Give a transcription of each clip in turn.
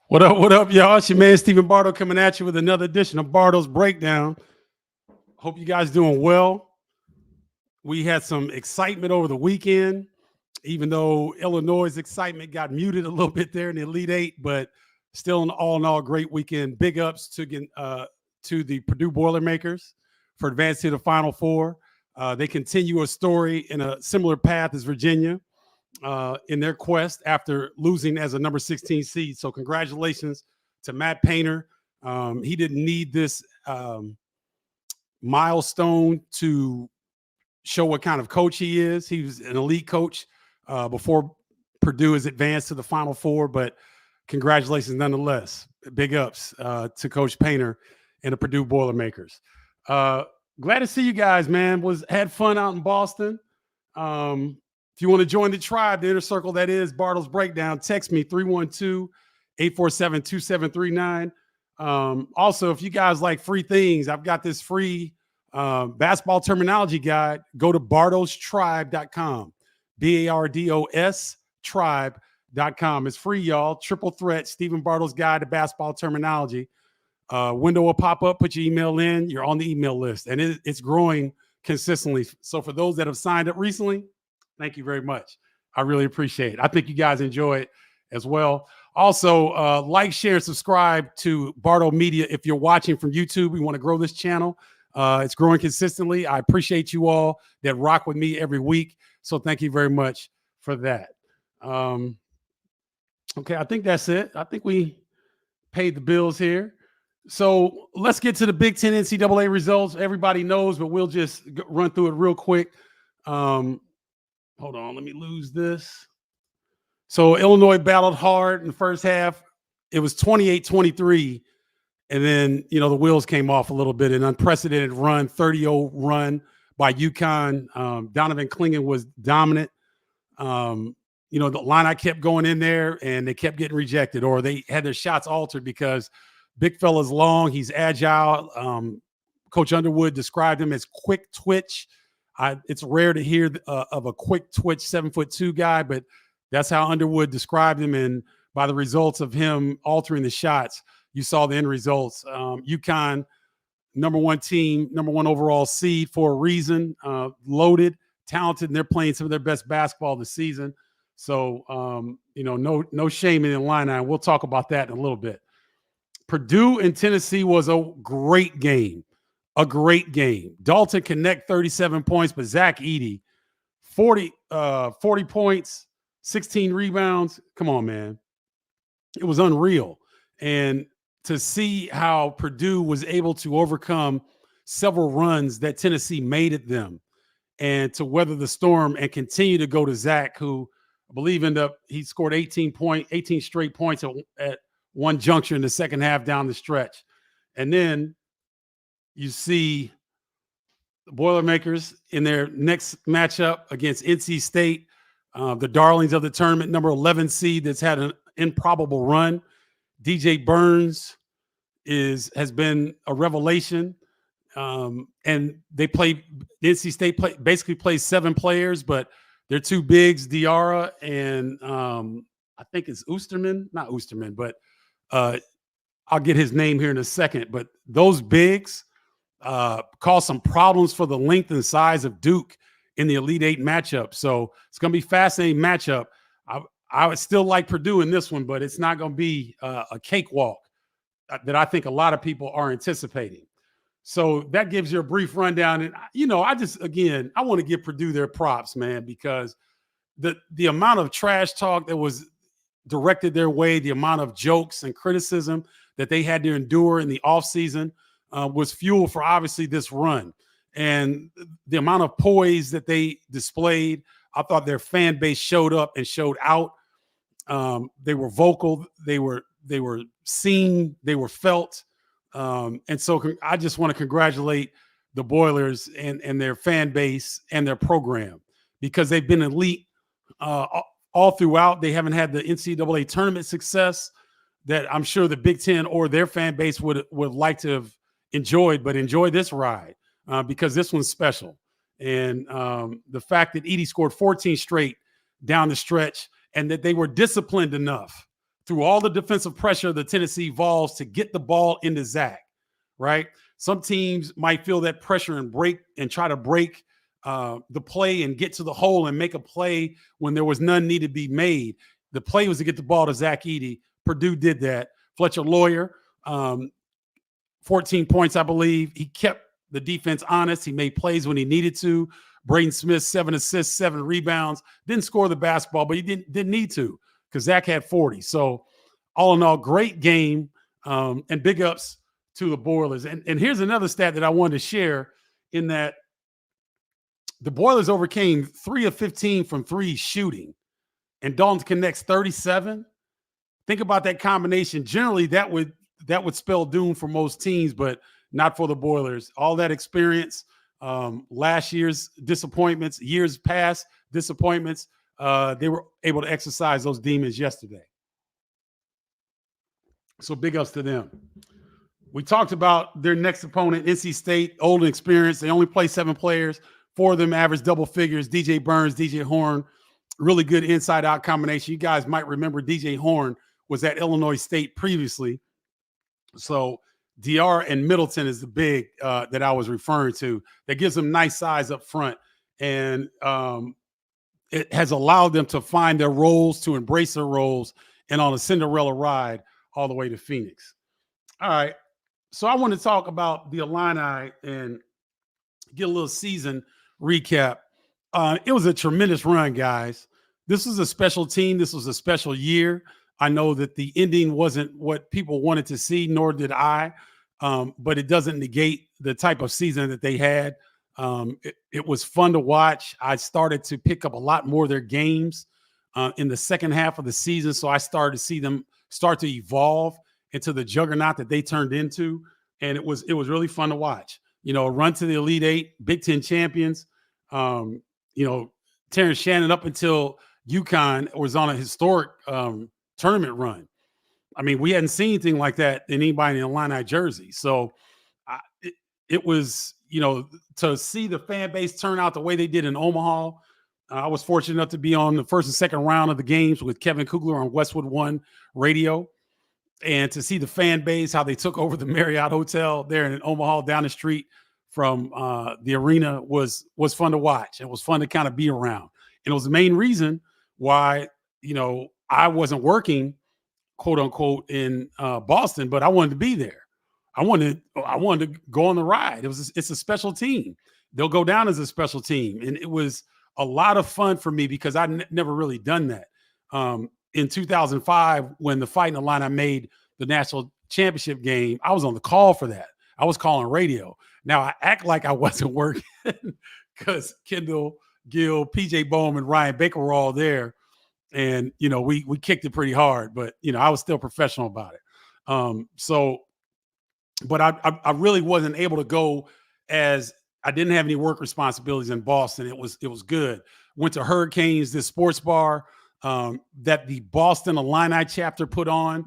What up, y'all? It's your man, Stephen Bardo, coming at you with another edition of Bardo's Breakdown. Hope you guys doing well. We had some excitement over the weekend, even though Illinois' excitement got muted a little bit there in the Elite Eight, but still an all-in-all great weekend. Big ups to the Purdue Boilermakers for advancing to the Final Four. They continue a story in a similar path as Virginia in their quest after losing as a number 16 seed. So congratulations to Matt Painter. He didn't need this milestone to show what kind of coach he is. He was an elite coach before Purdue has advanced to the Final Four, but congratulations nonetheless. Big ups to Coach Painter and the Purdue Boilermakers. Glad to see you guys, man. Had fun out in Boston. If you want to join the tribe, the inner circle that is Bardo's Breakdown, text me 312-847-2739. Also, if you guys like free things, I've got this free basketball terminology guide. Go to bardostribe.com, BARDOS tribe.com. It's free, y'all. Triple threat, Stephen Bardo's guide to basketball terminology. Window will pop up, put your email in. You're on the email list, and it's growing consistently. So for those that have signed up recently, thank you very much. I really appreciate it. I think you guys enjoy it as well. Also, like, share, subscribe to Bardo Media if you're watching from YouTube. We want to grow this channel. It's growing consistently. I appreciate you all that rock with me every week. So thank you very much for that. Okay, I think that's it. I think we paid the bills here. So let's get to the Big Ten NCAA results. Everybody knows, but we'll just run through it real quick. Hold on, let me lose this. So Illinois battled hard in the first half. It was 28-23. And then, the wheels came off a little bit. An unprecedented run, 30-0 run by Yukon. Donovan Clingan was dominant. The line kept going in there, and they kept getting rejected, or they had their shots altered because big fella's long. He's agile. Coach Underwood described him as quick twitch. It's rare to hear of a quick twitch 7'2" guy, but that's how Underwood described him. And by the results of him altering the shots, you saw the end results. UConn, number one team, number one overall seed for a reason, loaded, talented, and they're playing some of their best basketball this season. So, no shame in the line. We'll talk about that in a little bit. Purdue and Tennessee was a great game. A great game. Dalton Connect, 37 points, but Zach Edey, 40 points, 16 rebounds. Come on, man. It was unreal. And to see how Purdue was able to overcome several runs that Tennessee made at them and to weather the storm and continue to go to Zach, who I believe he scored 18 straight points at one juncture in the second half down the stretch. And then you see the Boilermakers in their next matchup against NC State, the darlings of the tournament, number 11 seed that's had an improbable run. DJ Burns has been a revelation, and NC State basically plays 7 players, but they're 2 bigs, Diarra and I think it's not Oosterman, but I'll get his name here in a second. But those bigs cause some problems for the length and size of Duke in the Elite Eight matchup. So it's going to be a fascinating matchup. I would still like Purdue in this one, but it's not going to be a cakewalk that I think a lot of people are anticipating. So that gives you a brief rundown. And, I want to give Purdue their props, man, because the amount of trash talk that was directed their way, the amount of jokes and criticism that they had to endure in the offseason was fuel for obviously this run. And the amount of poise that they displayed, I thought their fan base showed up and showed out. They were vocal, they were seen, they were felt. And so I just want to congratulate the Boilers and their fan base and their program, because they've been elite all throughout. They haven't had the NCAA tournament success that I'm sure the Big Ten or their fan base would like to have enjoyed, but enjoy this ride because this one's special. And the fact that Edey scored 14 straight down the stretch and that they were disciplined enough through all the defensive pressure the Tennessee Vols to get the ball into Zach, right? Some teams might feel that pressure and break and try to break the play and get to the hole and make a play when there was none needed to be made. The play was to get the ball to Zach Edey. Purdue did that. Fletcher Lawyer, 14 points, I believe. He kept the defense honest. He made plays when he needed to. Braden Smith, 7 assists, 7 rebounds. Didn't score the basketball, but he didn't need to because Zach had 40. So all in all, great game, and big ups to the Boilers. And here's another stat that I wanted to share in that the Boilers overcame 3 of 15 from 3 shooting, and Dalton connects 37. Think about that combination. Generally, that would spell doom for most teams, but not for the Boilers. All that experience, last year's disappointments, years past disappointments, they were able to exercise those demons yesterday. So big ups to them. We talked about their next opponent, NC State, old and experienced. They only play 7 players. 4 of them average double figures. DJ Burns, DJ Horn, really good inside-out combination. You guys might remember DJ Horn was at Illinois State previously. So DR and Middleton is the big that I was referring to. That gives them nice size up front. And it has allowed them to find their roles, to embrace their roles, and on a Cinderella ride all the way to Phoenix. All right. So I want to talk about the Illini and get a little season recap. It was a tremendous run, guys. This was a special team. This was a special year. I know that the ending wasn't what people wanted to see, nor did I, but it doesn't negate the type of season that they had. It was fun to watch. I started to pick up a lot more of their games in the second half of the season, so I started to see them start to evolve into the juggernaut that they turned into, and it was really fun to watch. You know, a run to the Elite Eight, Big Ten champions. You know, Terrence Shannon up until Yukon was on a historic tournament run. I mean, we hadn't seen anything like that in anybody in the Illini jersey. So it was, you know, to see the fan base turn out the way they did in Omaha. I was fortunate enough to be on the first and second round of the games with Kevin Kugler on Westwood One Radio. And to see the fan base, how they took over the Marriott Hotel there in Omaha down the street from the arena was fun to watch. It was fun to kind of be around. And it was the main reason why, you know, I wasn't working, quote unquote, in Boston, but I wanted to be there. I wanted to go on the ride. It's a special team. They'll go down as a special team. And it was a lot of fun for me because I'd never really done that. In 2005, when the Fighting Illini made the national championship game, I was on the call for that. I was calling radio. Now I act like I wasn't working because Kendall Gill, PJ Bowman, Ryan Baker were all there. And, you know, we kicked it pretty hard, but, you know, I was still professional about it. But I really wasn't able to go, as I didn't have any work responsibilities in Boston. It was good. Went to Hurricanes, this sports bar that the Boston Illini chapter put on.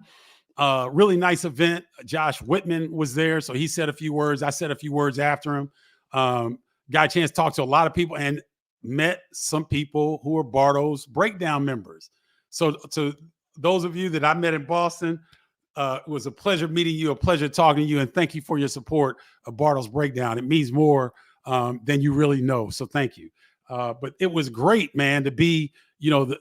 Really nice event. Josh Whitman was there, so he said a few words. I said a few words after him. Got a chance to talk to a lot of people and met some people who were Bardo's breakdown members. So to those of you that I met in Boston, it was a pleasure meeting you, a pleasure talking to you, and thank you for your support of Bardo's breakdown. It means more than you really know, so thank you. But it was great, man, to be, you know,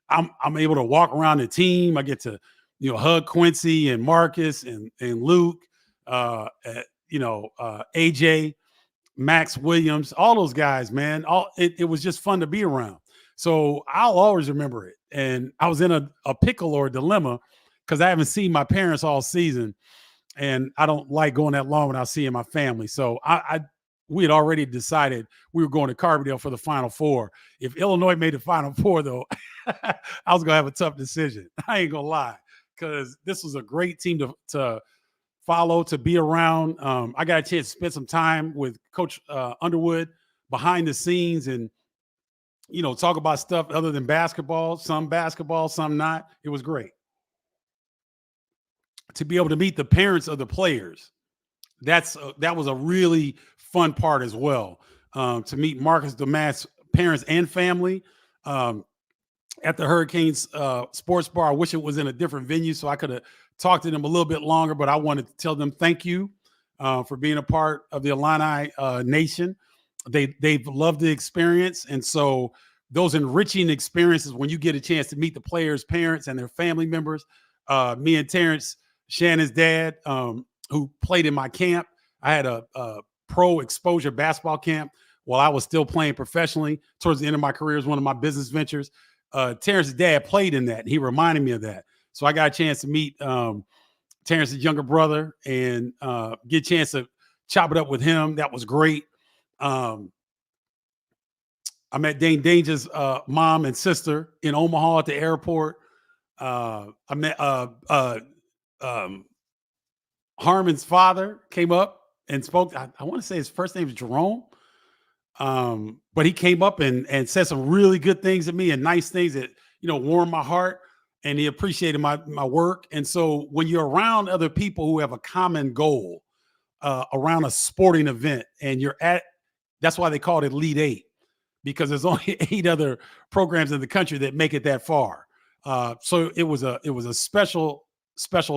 I'm able to walk around the team. I get to, you know, hug Quincy and Marcus and Luke, AJ, Max Williams, all those guys, man. It was just fun to be around. So I'll always remember it. And I was in a pickle or a dilemma because I haven't seen my parents all season, and I don't like going that long without seeing my family. So we had already decided we were going to Carbondale for the Final Four. If Illinois made the Final Four, though, I was going to have a tough decision. I ain't going to lie, because this was a great team to follow, to be around. I got a chance to spend some time with Coach Underwood behind the scenes and, you know, talk about stuff other than basketball, some not. It was great. To be able to meet the parents of the players, that was a really fun part as well. To meet Marcus Domask's parents and family, at the Hurricanes sports bar. I wish it was in a different venue so I could have talked to them a little bit longer, but I wanted to tell them thank you for being a part of the Illini Nation. They've loved the experience. And so those enriching experiences, when you get a chance to meet the players' parents and their family members, me and Terrence, Shannon's dad, who played in my camp, I had a pro exposure basketball camp while I was still playing professionally. Towards the end of my career, is one of my business ventures. Terrence's dad played in that. And he reminded me of that. So I got a chance to meet Terrence's younger brother and get a chance to chop it up with him. That was great. I met Dane Danger's mom and sister in Omaha at the airport. I met Harmon's father came up and spoke. I want to say his first name is Jerome. But he came up and said some really good things to me and nice things that, warmed my heart, and he appreciated my work. And so when you're around other people who have a common goal around a sporting event, and that's why they call it Elite Eight, because there's only 8 other programs in the country that make it that far. So it was a special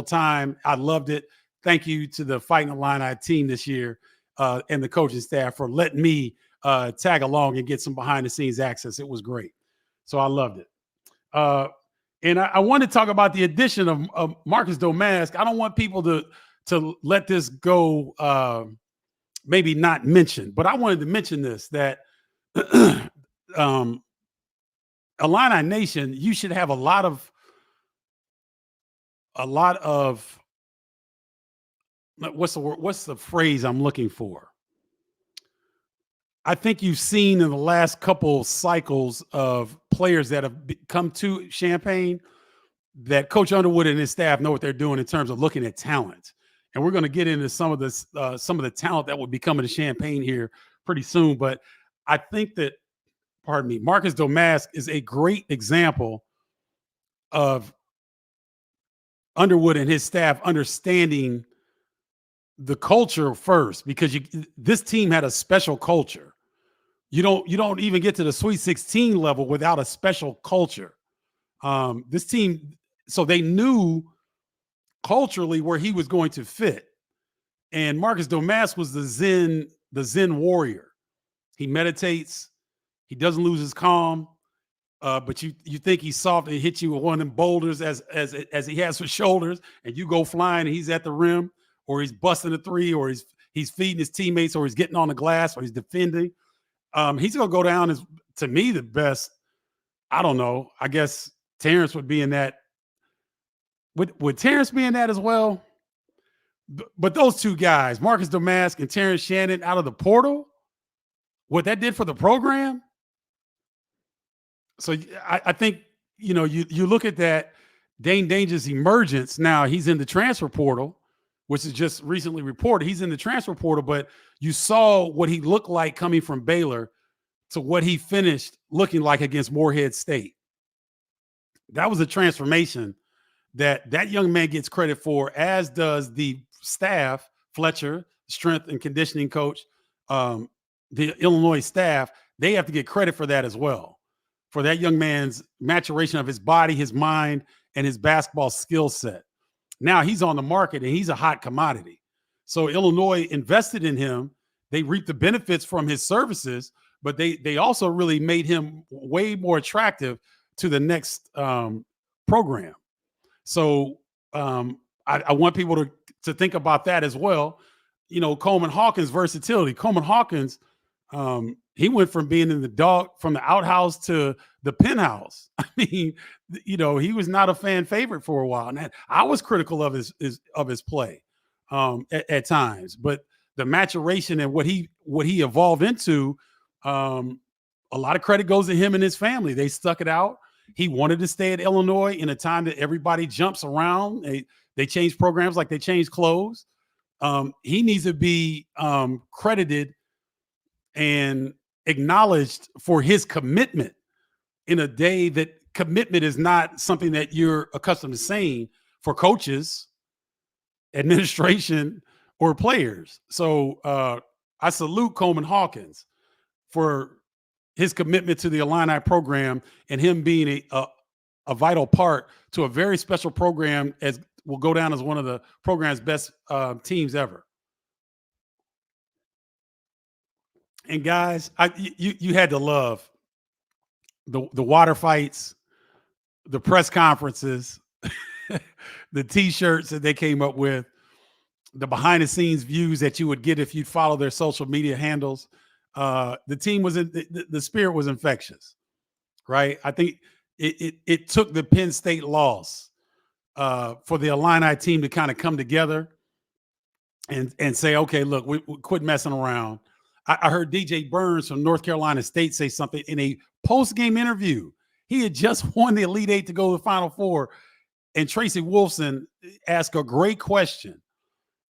time. I loved it. Thank you to the Fighting Illini team this year and the coaching staff for letting me tag along and get some behind the scenes access. It was great. So I loved it. And I want to talk about the addition of Marcus Domask. I don't want people to let this go, maybe not mentioned, but I wanted to mention this, that Illini Nation, you should have a lot of what's the phrase I'm looking for? I think you've seen in the last couple cycles of players that have come to Champaign that Coach Underwood and his staff know what they're doing in terms of looking at talent. And we're going to get into some of the talent that will be coming to Champaign here pretty soon. But I think that, Marcus Domask is a great example of Underwood and his staff understanding the culture first, because this team had a special culture. You don't even get to the Sweet 16 level without a special culture. This team, so they knew culturally where he was going to fit. And Marcus Domask was the Zen warrior. He meditates. He doesn't lose his calm. But you think he's soft and hit you with one of them boulders as he has for shoulders, and you go flying and he's at the rim, or he's busting a three, or he's feeding his teammates, or he's getting on the glass, or he's defending. He's going to go down as, to me, the best. I don't know. I guess Terrence would be in that. Would Terrence be in that as well? But those two guys, Marcus Domask and Terrence Shannon, out of the portal, what that did for the program. So I think, you look at that, Dane Danger's emergence. Now he's in the transfer portal, which is just recently reported. He's in the transfer portal, but you saw what he looked like coming from Baylor to what he finished looking like against Morehead State. That was a transformation that young man gets credit for, as does the staff, Fletcher, strength and conditioning coach, the Illinois staff. They have to get credit for that as well, for that young man's maturation of his body, his mind, and his basketball skill set. Now he's on the market and he's a hot commodity. So Illinois invested in him. They reaped the benefits from his services, but they also really made him way more attractive to the next program. So I want people to think about that as well. Coleman Hawkins' versatility. Coleman Hawkins, he went from being in from the outhouse to the penthouse. I mean, he was not a fan favorite for a while. And I was critical of his play at times, but the maturation and what he evolved into, a lot of credit goes to him and his family. They stuck it out. He wanted to stay at Illinois in a time that everybody jumps around. They change programs like they change clothes. He needs to be credited and acknowledged for his commitment in a day that commitment is not something that you're accustomed to saying for coaches, administration, or players. So I salute Coleman Hawkins for his commitment to the Illini program and him being a vital part to a very special program as will go down as one of the program's best teams ever. And guys, you had to love the water fights, the press conferences, the T-shirts that they came up with, the behind the scenes views that you would get if you'd follow their social media handles. The team was the spirit was infectious, right? I think it took the Penn State loss for the Illini team to kind of come together and say, okay, look, we quit messing around. I heard DJ Burns from North Carolina State say something in a post-game interview. He had just won the Elite Eight to go to the Final Four, and Tracy Wolfson asked a great question.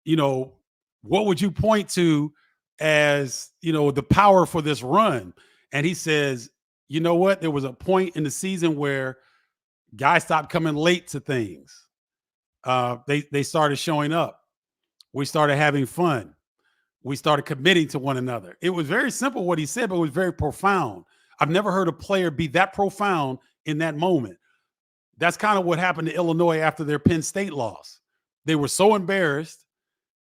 What would you point to as, the power for this run? And he says, you know what? There was a point in the season where guys stopped coming late to things. They started showing up. We started having fun. We started committing to one another. It was very simple what he said, but it was very profound. I've never heard a player be that profound in that moment. That's kind of what happened to Illinois after their Penn State loss. They were so embarrassed.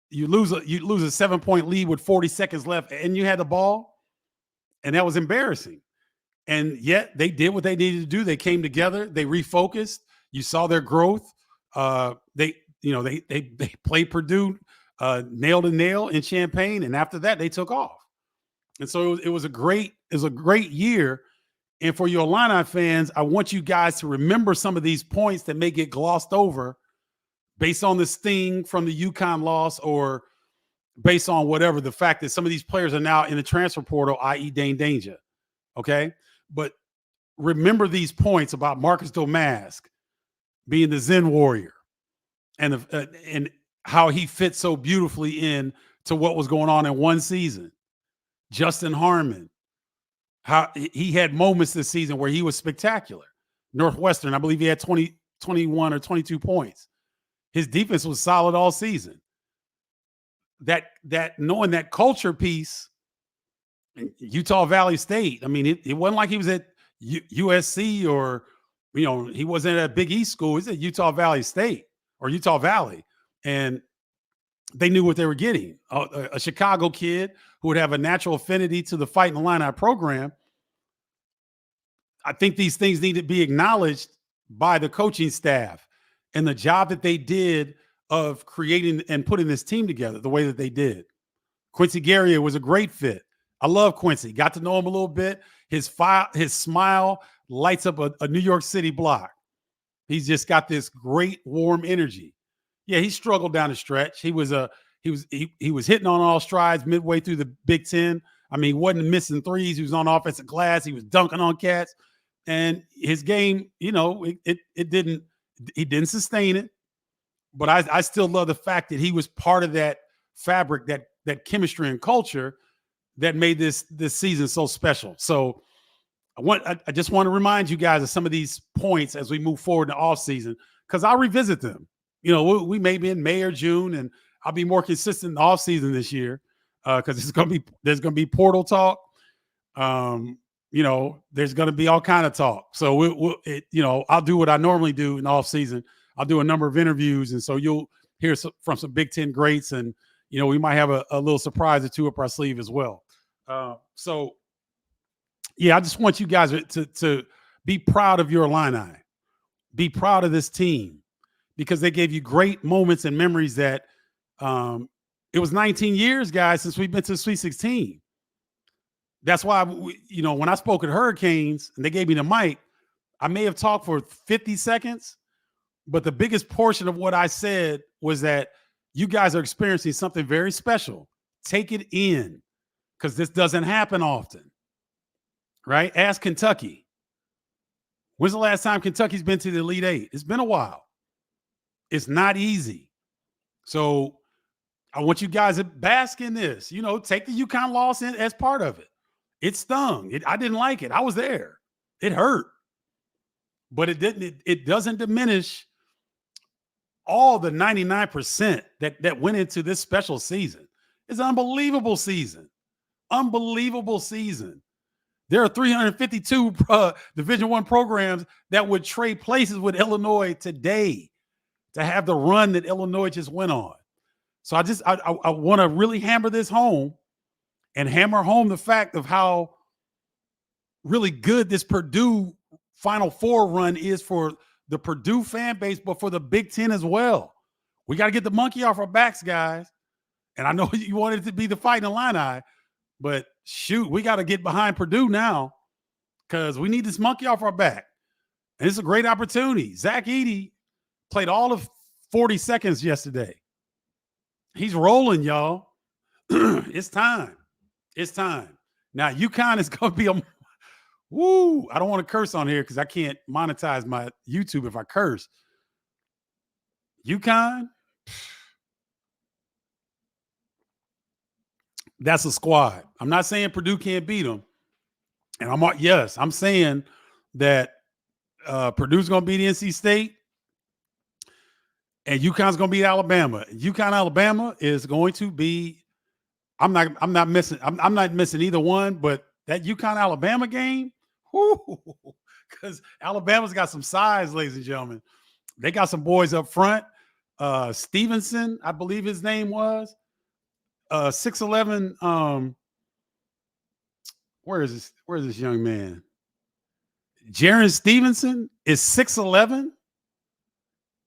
You lose a 7-point lead with 40 seconds left, and you had the ball, and that was embarrassing. And yet they did what they needed to do. They came together. They refocused. You saw their growth. They played Purdue nail to nail in Champaign, and after that they took off. And so it was a great year. And for your Illini fans, I want you guys to remember some of these points that may get glossed over based on the sting from the Yukon loss, or based on whatever, the fact that some of these players are now in the transfer portal, i.e. Dane Danger. Okay. But remember these points about Marcus Domask being the Zen warrior and how he fits so beautifully in to what was going on in one season. Justin Harmon, how he had moments this season where he was spectacular. Northwestern, I believe he had 21 or 22 points. His defense was solid all season. That knowing that culture piece, Utah Valley State, I mean, it wasn't like he was at USC or, he wasn't at a Big East school. He's at Utah Valley State or Utah Valley. And they knew what they were getting. A Chicago kid who would have a natural affinity to the Fighting Illini program. I think these things need to be acknowledged by the coaching staff and the job that they did of creating and putting this team together the way that they did. Quincy Guerrier was a great fit. I love Quincy. Got to know him a little bit. His smile lights up a New York City block. He's just got this great warm energy. Yeah, he struggled down the stretch. He was hitting on all strides midway through the Big Ten. I mean, he wasn't missing threes. He was on offensive glass. He was dunking on cats, and his game, he didn't sustain it. But I still love the fact that he was part of that fabric, that chemistry and culture that made this season so special. So I just want to remind you guys of some of these points as we move forward in the off season, because I'll revisit them. We may be in May or June, and I'll be more consistent in the off season this year because there's going to be portal talk. There's going to be all kind of talk. So I'll do what I normally do in the off season. I'll do a number of interviews, and so you'll hear from some Big Ten greats, and we might have a little surprise or two up our sleeve as well. I just want you guys to be proud of your Illini, be proud of this team, because they gave you great moments and memories that it was 19 years, guys, since we've been to the Sweet 16. That's why, when I spoke at Hurricanes and they gave me the mic, I may have talked for 50 seconds, but the biggest portion of what I said was that you guys are experiencing something very special. Take it in, because this doesn't happen often, right? Ask Kentucky. When's the last time Kentucky's been to the Elite Eight? It's been a while. It's not easy. So I want you guys to bask in this. Take the Yukon loss in as part of it. It stung. I didn't like it. I was there. It hurt. But it doesn't diminish all the 99% that went into this special season. It's an unbelievable season. Unbelievable season There are 352 Division I programs that would trade places with Illinois today to have the run that Illinois just went on. So I want to really hammer this home and hammer home the fact of how really good this Purdue Final Four run is for the Purdue fan base, but for the Big Ten as well. We got to get the monkey off our backs, guys. And I know you wanted it to be the Fighting Illini, but shoot, we got to get behind Purdue now because we need this monkey off our back. And it's a great opportunity. Zach Edey played all of 40 seconds yesterday. He's rolling, y'all. It's time. It's time. Now, Yukon is going to be a woo. I don't want to curse on here because I can't monetize my YouTube if I curse. Yukon, that's a squad. I'm not saying Purdue can't beat them. And I'm saying that Purdue's going to beat NC State and UConn's going to beat Alabama. UConn, Alabama is going to be, I'm not missing either one, but that UConn, Alabama game, because Alabama's got some size, ladies and gentlemen. They got some boys up front. Stevenson, I believe his name was. 6'11". Where is this young man? Jaron Stevenson is 6'11".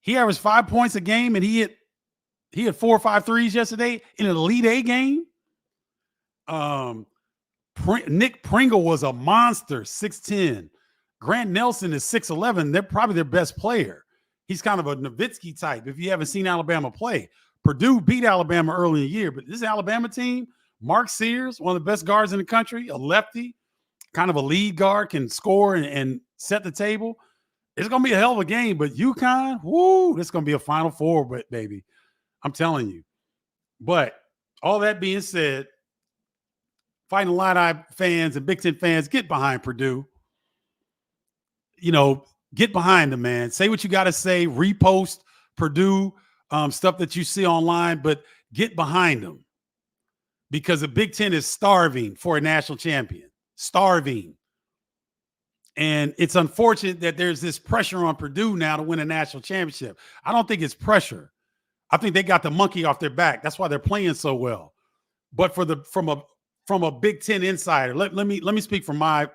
He averaged 5 points a game, and he had 4 or 5 threes yesterday in an Elite Eight game. Nick Pringle was a monster, 6'10". Grant Nelson is 6'11". They're probably their best player. He's kind of a Nowitzki type if you haven't seen Alabama play. Purdue beat Alabama early in the year, but this Alabama team, Mark Sears, one of the best guards in the country, a lefty, kind of a lead guard, can score and set the table. It's going to be a hell of a game, but UConn, this is going to be a Final Four, but baby, I'm telling you. But all that being said, Fighting Illini fans and Big Ten fans, get behind Purdue. Get behind them, man. Say what you got to say. Repost Purdue stuff that you see online, but get behind them because the Big Ten is starving for a national champion. Starving. And it's unfortunate that there's this pressure on Purdue now to win a national championship. I don't think it's pressure. I think they got the monkey off their back. That's why they're playing so well. But from a Big Ten insider, let me speak from my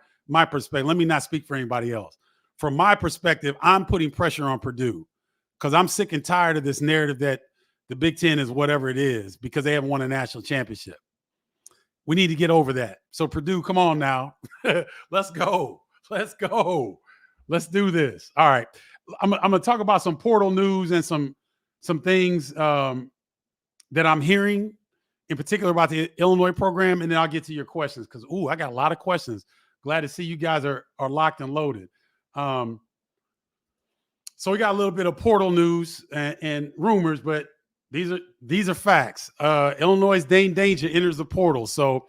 perspective. Let me not speak for anybody else. From my perspective, I'm putting pressure on Purdue because I'm sick and tired of this narrative that the Big Ten is whatever it is because they haven't won a national championship. We need to get over that. So Purdue, come on now. Let's go. Let's go. Let's do this. All right. I'm going to talk about some portal news and some things that I'm hearing in particular about the Illinois program, and then I'll get to your questions because, I got a lot of questions. Glad to see you guys are locked and loaded. So we got a little bit of portal news and rumors, but these are facts. Illinois' Dane Danger enters the portal, so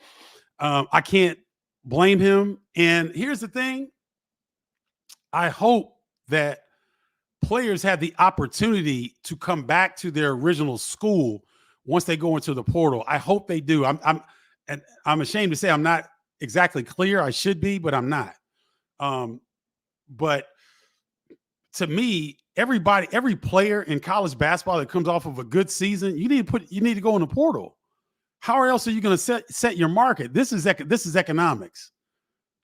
I can't blame him. And here's the thing. I hope that players have the opportunity to come back to their original school once they go into the portal. I hope they do. I'm ashamed to say I'm not exactly clear. I should be, but I'm not. But to me, every player in college basketball that comes off of a good season, you need to go in the portal. How else are you going to set your market? This is economics.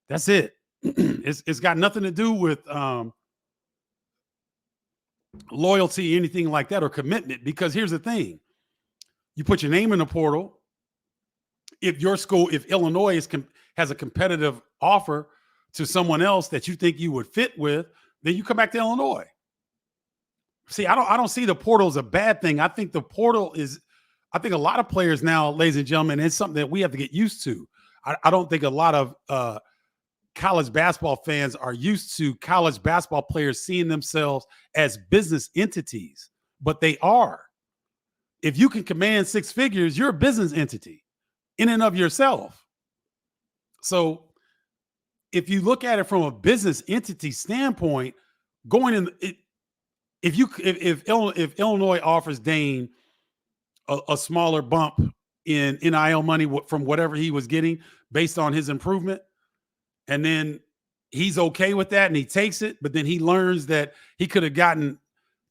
That's it. It's got nothing to do with loyalty, anything like that, or commitment. Because here's the thing: you put your name in the portal. If Illinois has a competitive offer to someone else that you think you would fit with, then you come back to Illinois. See, I don't see the portal as a bad thing. I think the portal is. I think a lot of players now, ladies and gentlemen, it's something that we have to get used to. I don't think a lot of college basketball fans are used to college basketball players seeing themselves as business entities, but they are. If you can command 6 figures, you're a business entity in and of yourself. So if you look at it from a business entity standpoint, if Illinois offers Dane a smaller bump in NIL money from whatever he was getting based on his improvement, And then he's okay with that and he takes it, but then he learns that he could have gotten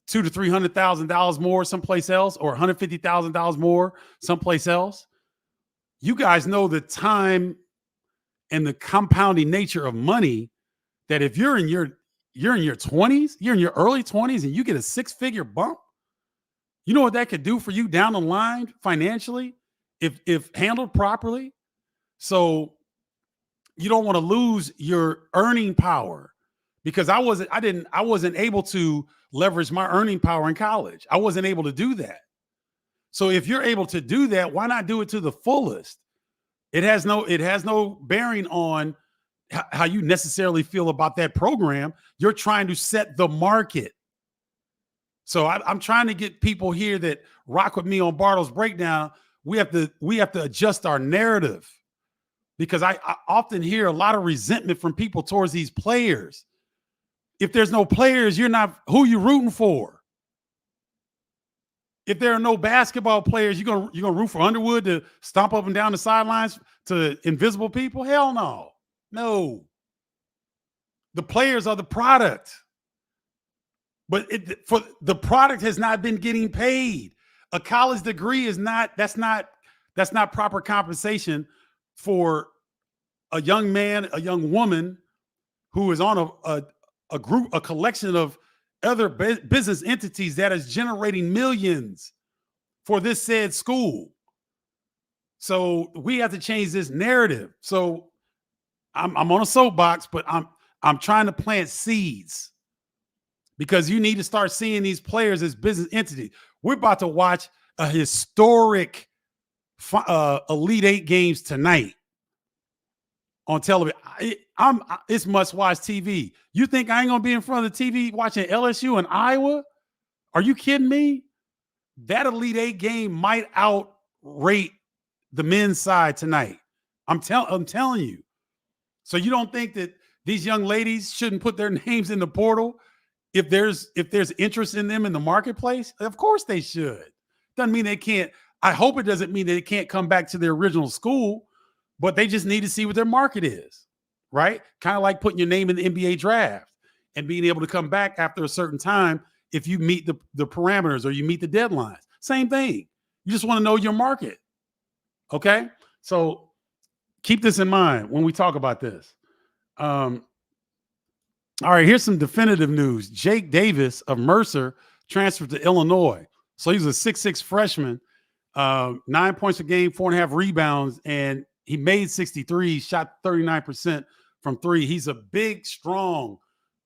$200,000 to $300,000 more someplace else, or $150,000 more someplace else. You guys know the time and the compounding nature of money, that if you're in your 20s, you're in your early 20s and you get a 6-figure bump, you know what that could do for you down the line financially if handled properly. So you don't want to lose your earning power, because I wasn't able to leverage my earning power in college. I wasn't able to do that. So if you're able to do that, why not do it to the fullest? It has no bearing on how you necessarily feel about that program. You're trying to set the market. So I'm trying to get people here that rock with me on Bardo's breakdown. We have to adjust our narrative, because I often hear a lot of resentment from people towards these players. If there's no players, you're not who you rooting for. If there are no basketball players, you're gonna root for Underwood to stomp up and down the sidelines to invisible people? Hell no. No. The players are the product. But for the product has not been getting paid. A college degree that's not proper compensation for a young man, a young woman who is on a collection of other business entities that is generating millions for this said school. So we have to change this narrative. So I'm on a soapbox, but I'm trying to plant seeds, because you need to start seeing these players as business entities. We're about to watch a historic Elite Eight games tonight on television. It's must-watch TV. You think I ain't gonna be in front of the TV watching LSU and Iowa? Are you kidding me? That Elite Eight game might outrate the men's side tonight. I'm telling you. So you don't think that these young ladies shouldn't put their names in the portal if there's interest in them in the marketplace? Of course they should. Doesn't mean they can't. I hope it doesn't mean that they can't come back to their original school, but they just need to see what their market is, right? Kind of like putting your name in the NBA draft and being able to come back after a certain time if you meet the parameters or you meet the deadlines. Same thing. You just want to know your market. Okay? So keep this in mind when we talk about this. All right, here's some definitive news. Jake Davis of Mercer transferred to Illinois. So he's a 6'6" freshman, 9 points a game, 4.5 rebounds, and he made 63, shot 39% from three. He's a big, strong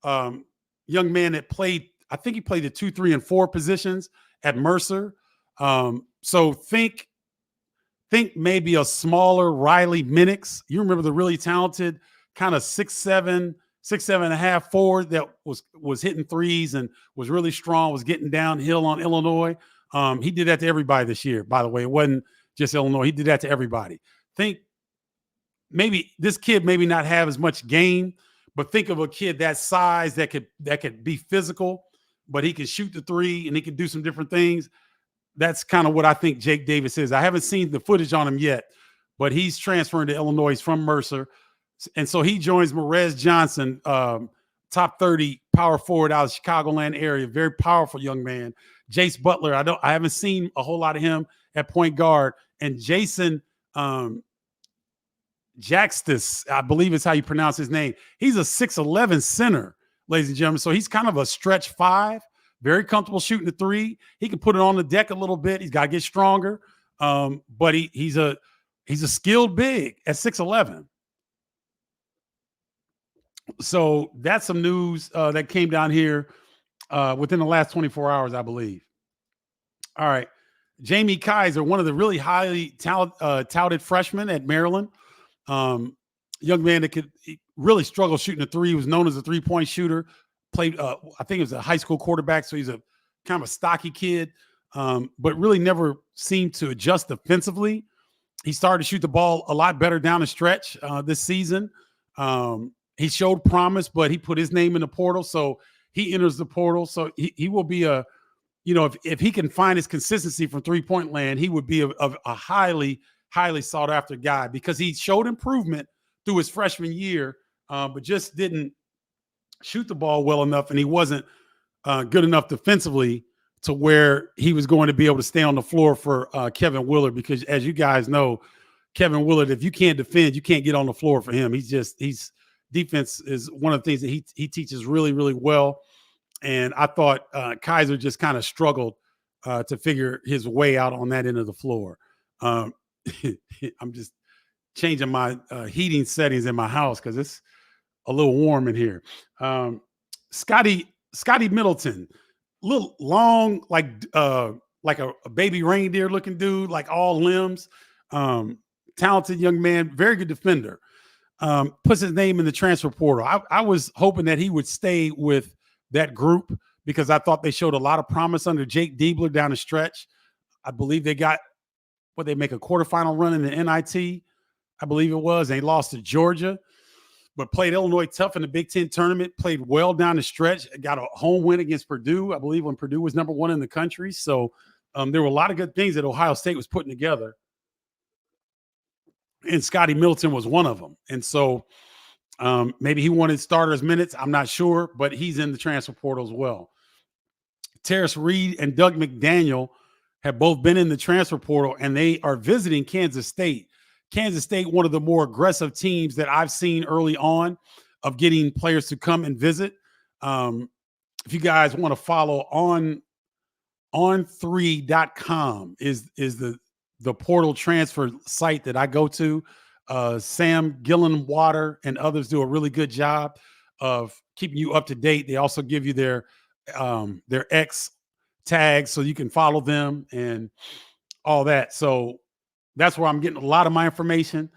young man that played, I think he played the 2, 3, and 4 positions at Mercer. So think maybe a smaller Riley Minix. You remember the really talented kind of 6'7", 6'7.5" forward that was hitting threes and was really strong, was getting downhill on Illinois. He did that to everybody this year, by the way. It wasn't just Illinois. He did that to everybody. Think maybe this kid maybe not have as much game, but think of a kid that size that could be physical, but he can shoot the three and he can do some different things. That's kind of what I think Jake Davis is. I haven't seen the footage on him yet, but he's transferring to Illinois. He's from Mercer. And so he joins Marez Johnson, top 30 power forward out of the Chicagoland area. Very powerful young man. Jace Butler, I haven't seen a whole lot of him at point guard. And Jason Jaxtis, I believe is how you pronounce his name. He's a 6'11" center, ladies and gentlemen. So he's kind of a stretch 5, very comfortable shooting the three. He can put it on the deck a little bit. He's got to get stronger. But he's a skilled big at 6'11". So that's some news that came down here within the last 24 hours, I believe. All right. Jamie Kaiser, one of the really highly touted freshmen at Maryland. Young man that could really struggle shooting a three. He was known as a three-point shooter. Played, I think he was a high school quarterback, so he's a kind of a stocky kid, but really never seemed to adjust defensively. He started to shoot the ball a lot better down the stretch this season. He showed promise, but he put his name in the portal, so he enters the portal. So he will be if he can find his consistency from three-point land, he would be a highly, highly sought-after guy because he showed improvement through his freshman year but just didn't shoot the ball well enough, and he wasn't good enough defensively to where he was going to be able to stay on the floor for Kevin Willard. Because as you guys know, Kevin Willard, if you can't defend, you can't get on the floor for him. He's defense is one of the things that he teaches really, really well. And I thought Kaiser just kind of struggled to figure his way out on that end of the floor. I'm just changing my heating settings in my house because it's a little warm in here. Scotty Middleton, little long, like a baby reindeer looking dude, like all limbs. Talented young man, very good defender. Puts his name in the transfer portal. I was hoping that he would stay with that group because I thought they showed a lot of promise under Jake Diebler down the stretch. I believe they got they make a quarterfinal run in the NIT, I believe it was. They lost to Georgia, but played Illinois tough in the Big Ten tournament, played well down the stretch, got a home win against Purdue, I believe, when Purdue was number 1 in the country. So there were a lot of good things that Ohio State was putting together. And Scotty Middleton was one of them. And so maybe he wanted starters minutes. I'm not sure, but he's in the transfer portal as well. Terrace Reed and Doug McDaniel have both been in the transfer portal, and they are visiting Kansas State. Kansas State, one of the more aggressive teams that I've seen early on of getting players to come and visit. If you guys want to follow on3.com is the portal transfer site that I go to. Sam Gillenwater and others do a really good job of keeping you up to date. They also give you their X tags so you can follow them and all that. So that's where I'm getting a lot of my information.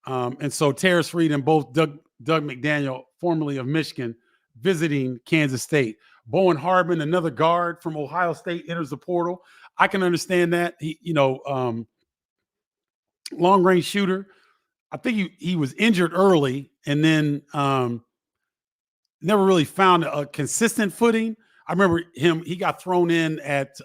And so Terrace Reed and both Doug McDaniel, formerly of Michigan, visiting Kansas State. Bowen Hardman, another guard from Ohio State, enters the portal. I can understand that. He, long-range shooter. I think he was injured early and then never really found a consistent footing. I remember he got thrown in at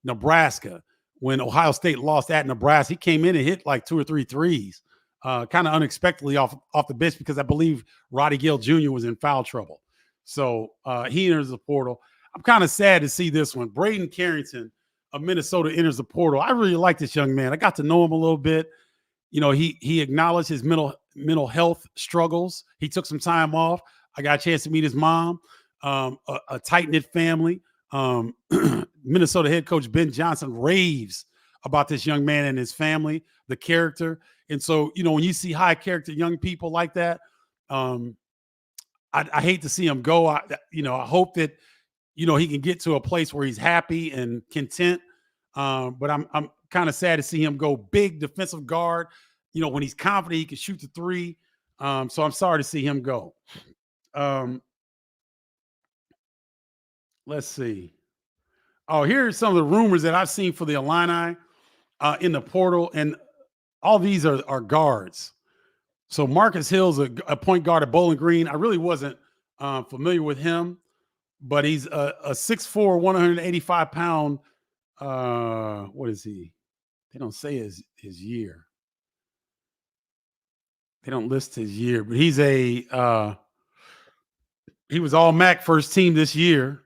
Nebraska when Ohio State lost at Nebraska. He came in and hit like 2 or 3 threes, kind of unexpectedly off the bench because I believe Roddy Gale Jr. was in foul trouble. So he enters the portal. I'm kind of sad to see this one. Braden Carrington of Minnesota enters the portal. I really like this young man. I got to know him a little bit. He acknowledged his mental health struggles. He took some time off. I got a chance to meet his mom, a tight-knit family. Minnesota head coach Ben Johnson raves about this young man and his family, the character. And so, when you see high character young people like that, I hate to see him go. I hope that, he can get to a place where he's happy and content. But I'm kind of sad to see him go. Big defensive guard. When he's confident, he can shoot the three. So I'm sorry to see him go. Let's see. Oh, here are some of the rumors that I've seen for the Illini in the portal. And all these are guards. So Marcus Hill's a point guard at Bowling Green. I really wasn't familiar with him, but he's a 6'4", 185-pound. What is he? They don't say his year. They don't list his year, but he's he was all MAC first team this year.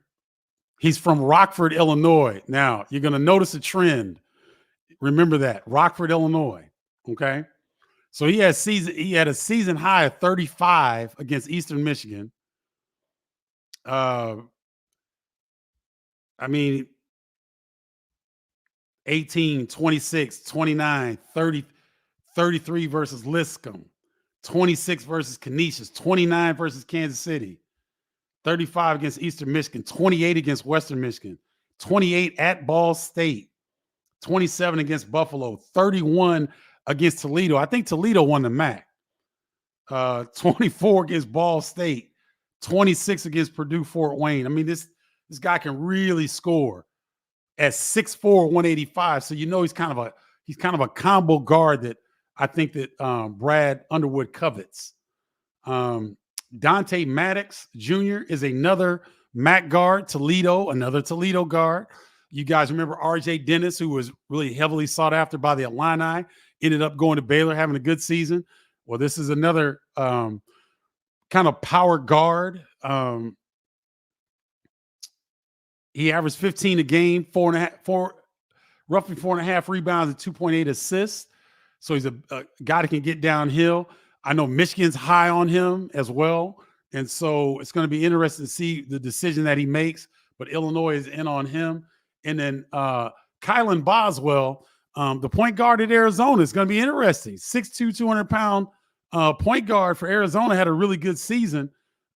He's from Rockford, Illinois. Now you're going to notice a trend. Remember that, Rockford, Illinois. Okay. So he had a season high of 35 against Eastern Michigan. I mean, 18, 26, 29, 30, 33 versus Lipscomb, 26 versus Canisius, 29 versus Kansas City, 35 against Eastern Michigan, 28 against Western Michigan, 28 at Ball State, 27 against Buffalo, 31 against Toledo. I think Toledo won the MAC. 24 against Ball State, 26 against Purdue Fort Wayne. I mean, this guy can really score at 6'4", 185. So he's kind of a combo guard that I think that Brad Underwood covets. Dante Maddox Jr. is another MAC guard. Another Toledo guard. You guys remember RJ Dennis, who was really heavily sought after by the Illini, ended up going to Baylor, having a good season. Well, this is another kind of power guard. He averaged 15 a game, roughly 4.5 rebounds and 2.8 assists. So he's a guy that can get downhill. I know Michigan's high on him as well. And so it's going to be interesting to see the decision that he makes. But Illinois is in on him. And then Kylan Boswell, the point guard at Arizona, is going to be interesting. 6'2", 200-pound point guard for Arizona, had a really good season.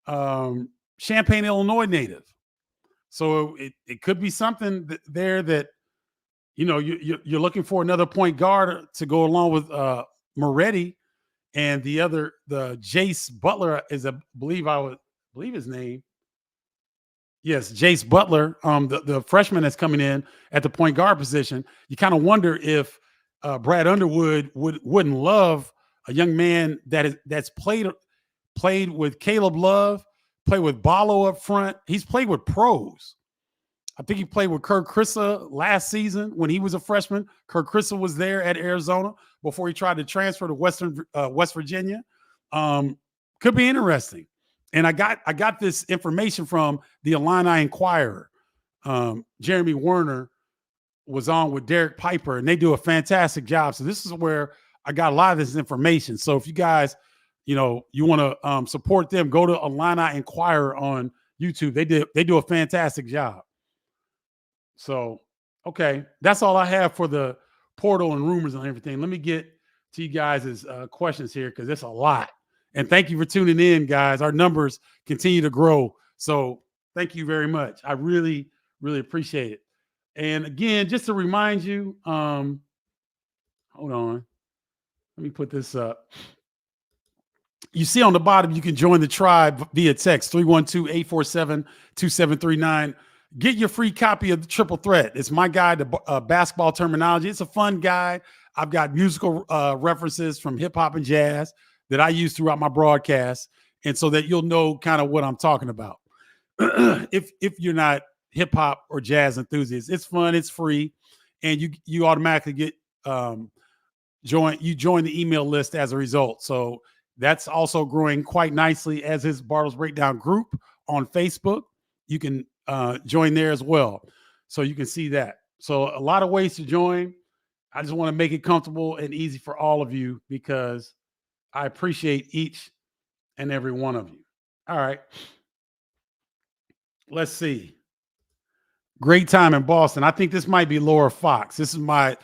Champaign, Illinois native. So it could be something there that, you're looking for another point guard to go along with Moretti, and the Jace Butler is believe his name. Yes, Jace Butler, the freshman that's coming in at the point guard position. You kind of wonder if Brad Underwood wouldn't love a young man that's played with Caleb Love, played with Ballo up front. He's played with pros. I think he played with Kirk Krissa last season when he was a freshman. Kirk Krissa was there at Arizona before he tried to transfer to West Virginia. Could be interesting. And I got this information from the Illini Inquirer. Jeremy Werner was on with Derek Piper, and they do a fantastic job. So this is where I got a lot of this information. So if you guys, you want to support them, go to Illini Inquirer on YouTube. They do a fantastic job. So, okay, that's all I have for the portal and rumors and everything. Let me get to you guys' questions here because it's a lot. And thank you for tuning in, guys. Our numbers continue to grow. So thank you very much. I really, really appreciate it. And again, just to remind you, hold on. Let me put this up. You see on the bottom, you can join the tribe via text 312-847-2739. Get your free copy of the Triple Threat. It's my guide to basketball terminology. It's a fun guide. I've got musical references from hip hop and jazz that I use throughout my broadcast, and so that you'll know kind of what I'm talking about. if you're not hip hop or jazz enthusiast, it's fun, it's free, and you automatically get join the email list as a result. So that's also growing quite nicely, as is Bardo's Breakdown group on Facebook. You can join there as well, so you can see that. So a lot of ways to join. I just want to make it comfortable and easy for all of you because I appreciate each and every one of you. All right. Let's see. Great time in Boston. I think this might be Laura Fox. This is my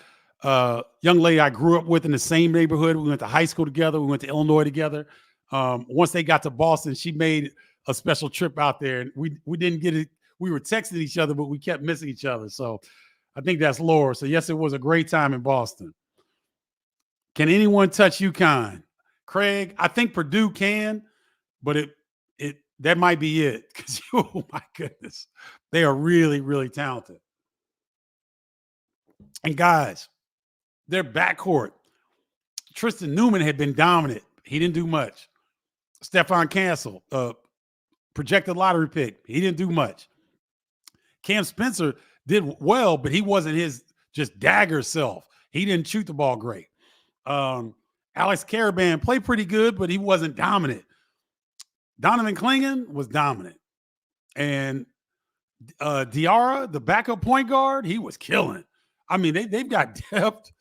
young lady I grew up with in the same neighborhood. We went to high school together. We went to Illinois together. Once they got to Boston, she made a special trip out there. And we didn't get it. We were texting each other, but we kept missing each other. So I think that's Laura. So yes, it was a great time in Boston. Can anyone touch Yukon? Craig, I think Purdue can, but that might be it. Because oh my goodness, they are really, really talented. And guys, their backcourt, Tristan Newman had been dominant. He didn't do much. Stephon Cancel, projected lottery pick. He didn't do much. Cam Spencer did well, but he wasn't his just dagger self. He didn't shoot the ball great. Alex Caravan played pretty good, but he wasn't dominant. Donovan Clingan was dominant. And Diarra, the backup point guard, he was killing. I mean, they've got depth.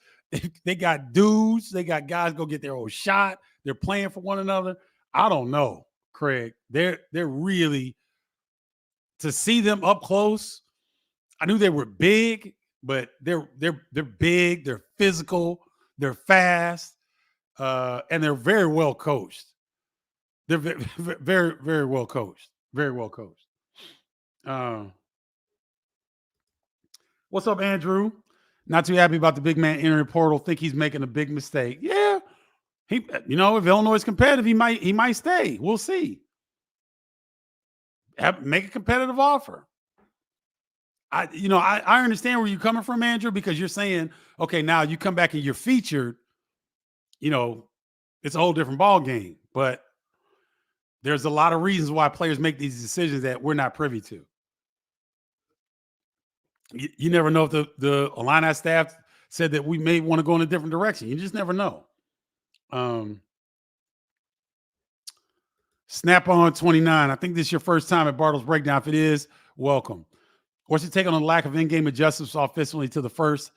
They got dudes. They got guys go get their own shot. They're playing for one another. I don't know, Craig. They're really, to see them up close, I knew they were big, but they're big, they're physical, they're fast, and they're very well coached. They're very, very, very well coached. Very well coached. What's up, Andrew? Not too happy about the big man entering portal. Think he's making a big mistake. Yeah, if Illinois is competitive, he might stay. We'll see. Make a competitive offer. I understand where you're coming from, Andrew, because you're saying, okay, now you come back and you're featured. It's a whole different ball game. But there's a lot of reasons why players make these decisions that we're not privy to. You never know if the Illini staff said that we may want to go in a different direction. You just never know. Snap on 29. I think this is your first time at Bardo's Breakdown. If it is, welcome. What's your take on the lack of in-game adjustments offensively to the first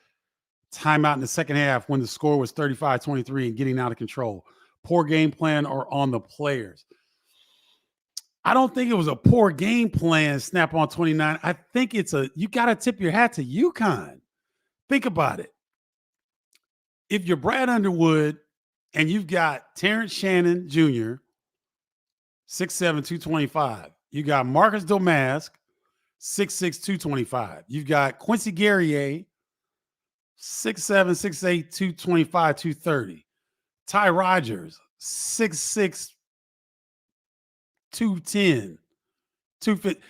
timeout in the second half when the score was 35-23 and getting out of control? Poor game plan or on the players? I don't think it was a poor game plan, Snap on 29. I think you got to tip your hat to Yukon. Think about it. If you're Brad Underwood and you've got Terrence Shannon Jr., 6'7", 225. You got Marcus Domask, 6'6", 225. You've got Quincy Guerrier, 6'7", 6'8", 225, 230. Ty Rogers, 6'6", 210, 250.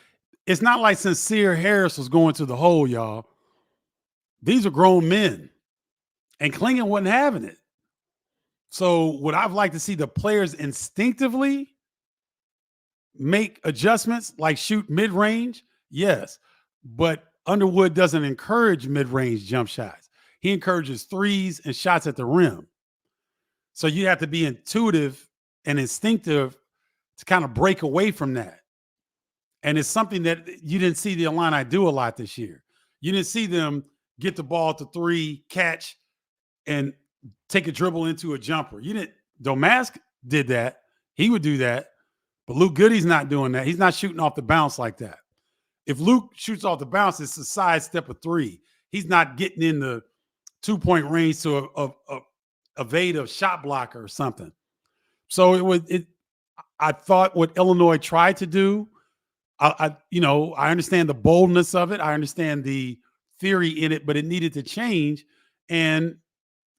It's not like Sincere Harris was going to the hole, y'all. These are grown men. And Klingon wasn't having it. So would I like to see the players instinctively make adjustments like shoot mid-range? Yes. But Underwood doesn't encourage mid-range jump shots. He encourages threes and shots at the rim. So you have to be intuitive and instinctive to kind of break away from that. And it's something that you didn't see the Illini do a lot this year. You didn't see them get the ball to three, catch, and take a dribble into a jumper. Domask did that. He would do that. But Luke Goody's not doing that. He's not shooting off the bounce like that. If Luke shoots off the bounce, it's a sidestep of three. He's not getting in the 2-point range to evade a shot blocker or something. So I thought what Illinois tried to do, I understand the boldness of it. I understand the theory in it, but it needed to change. And,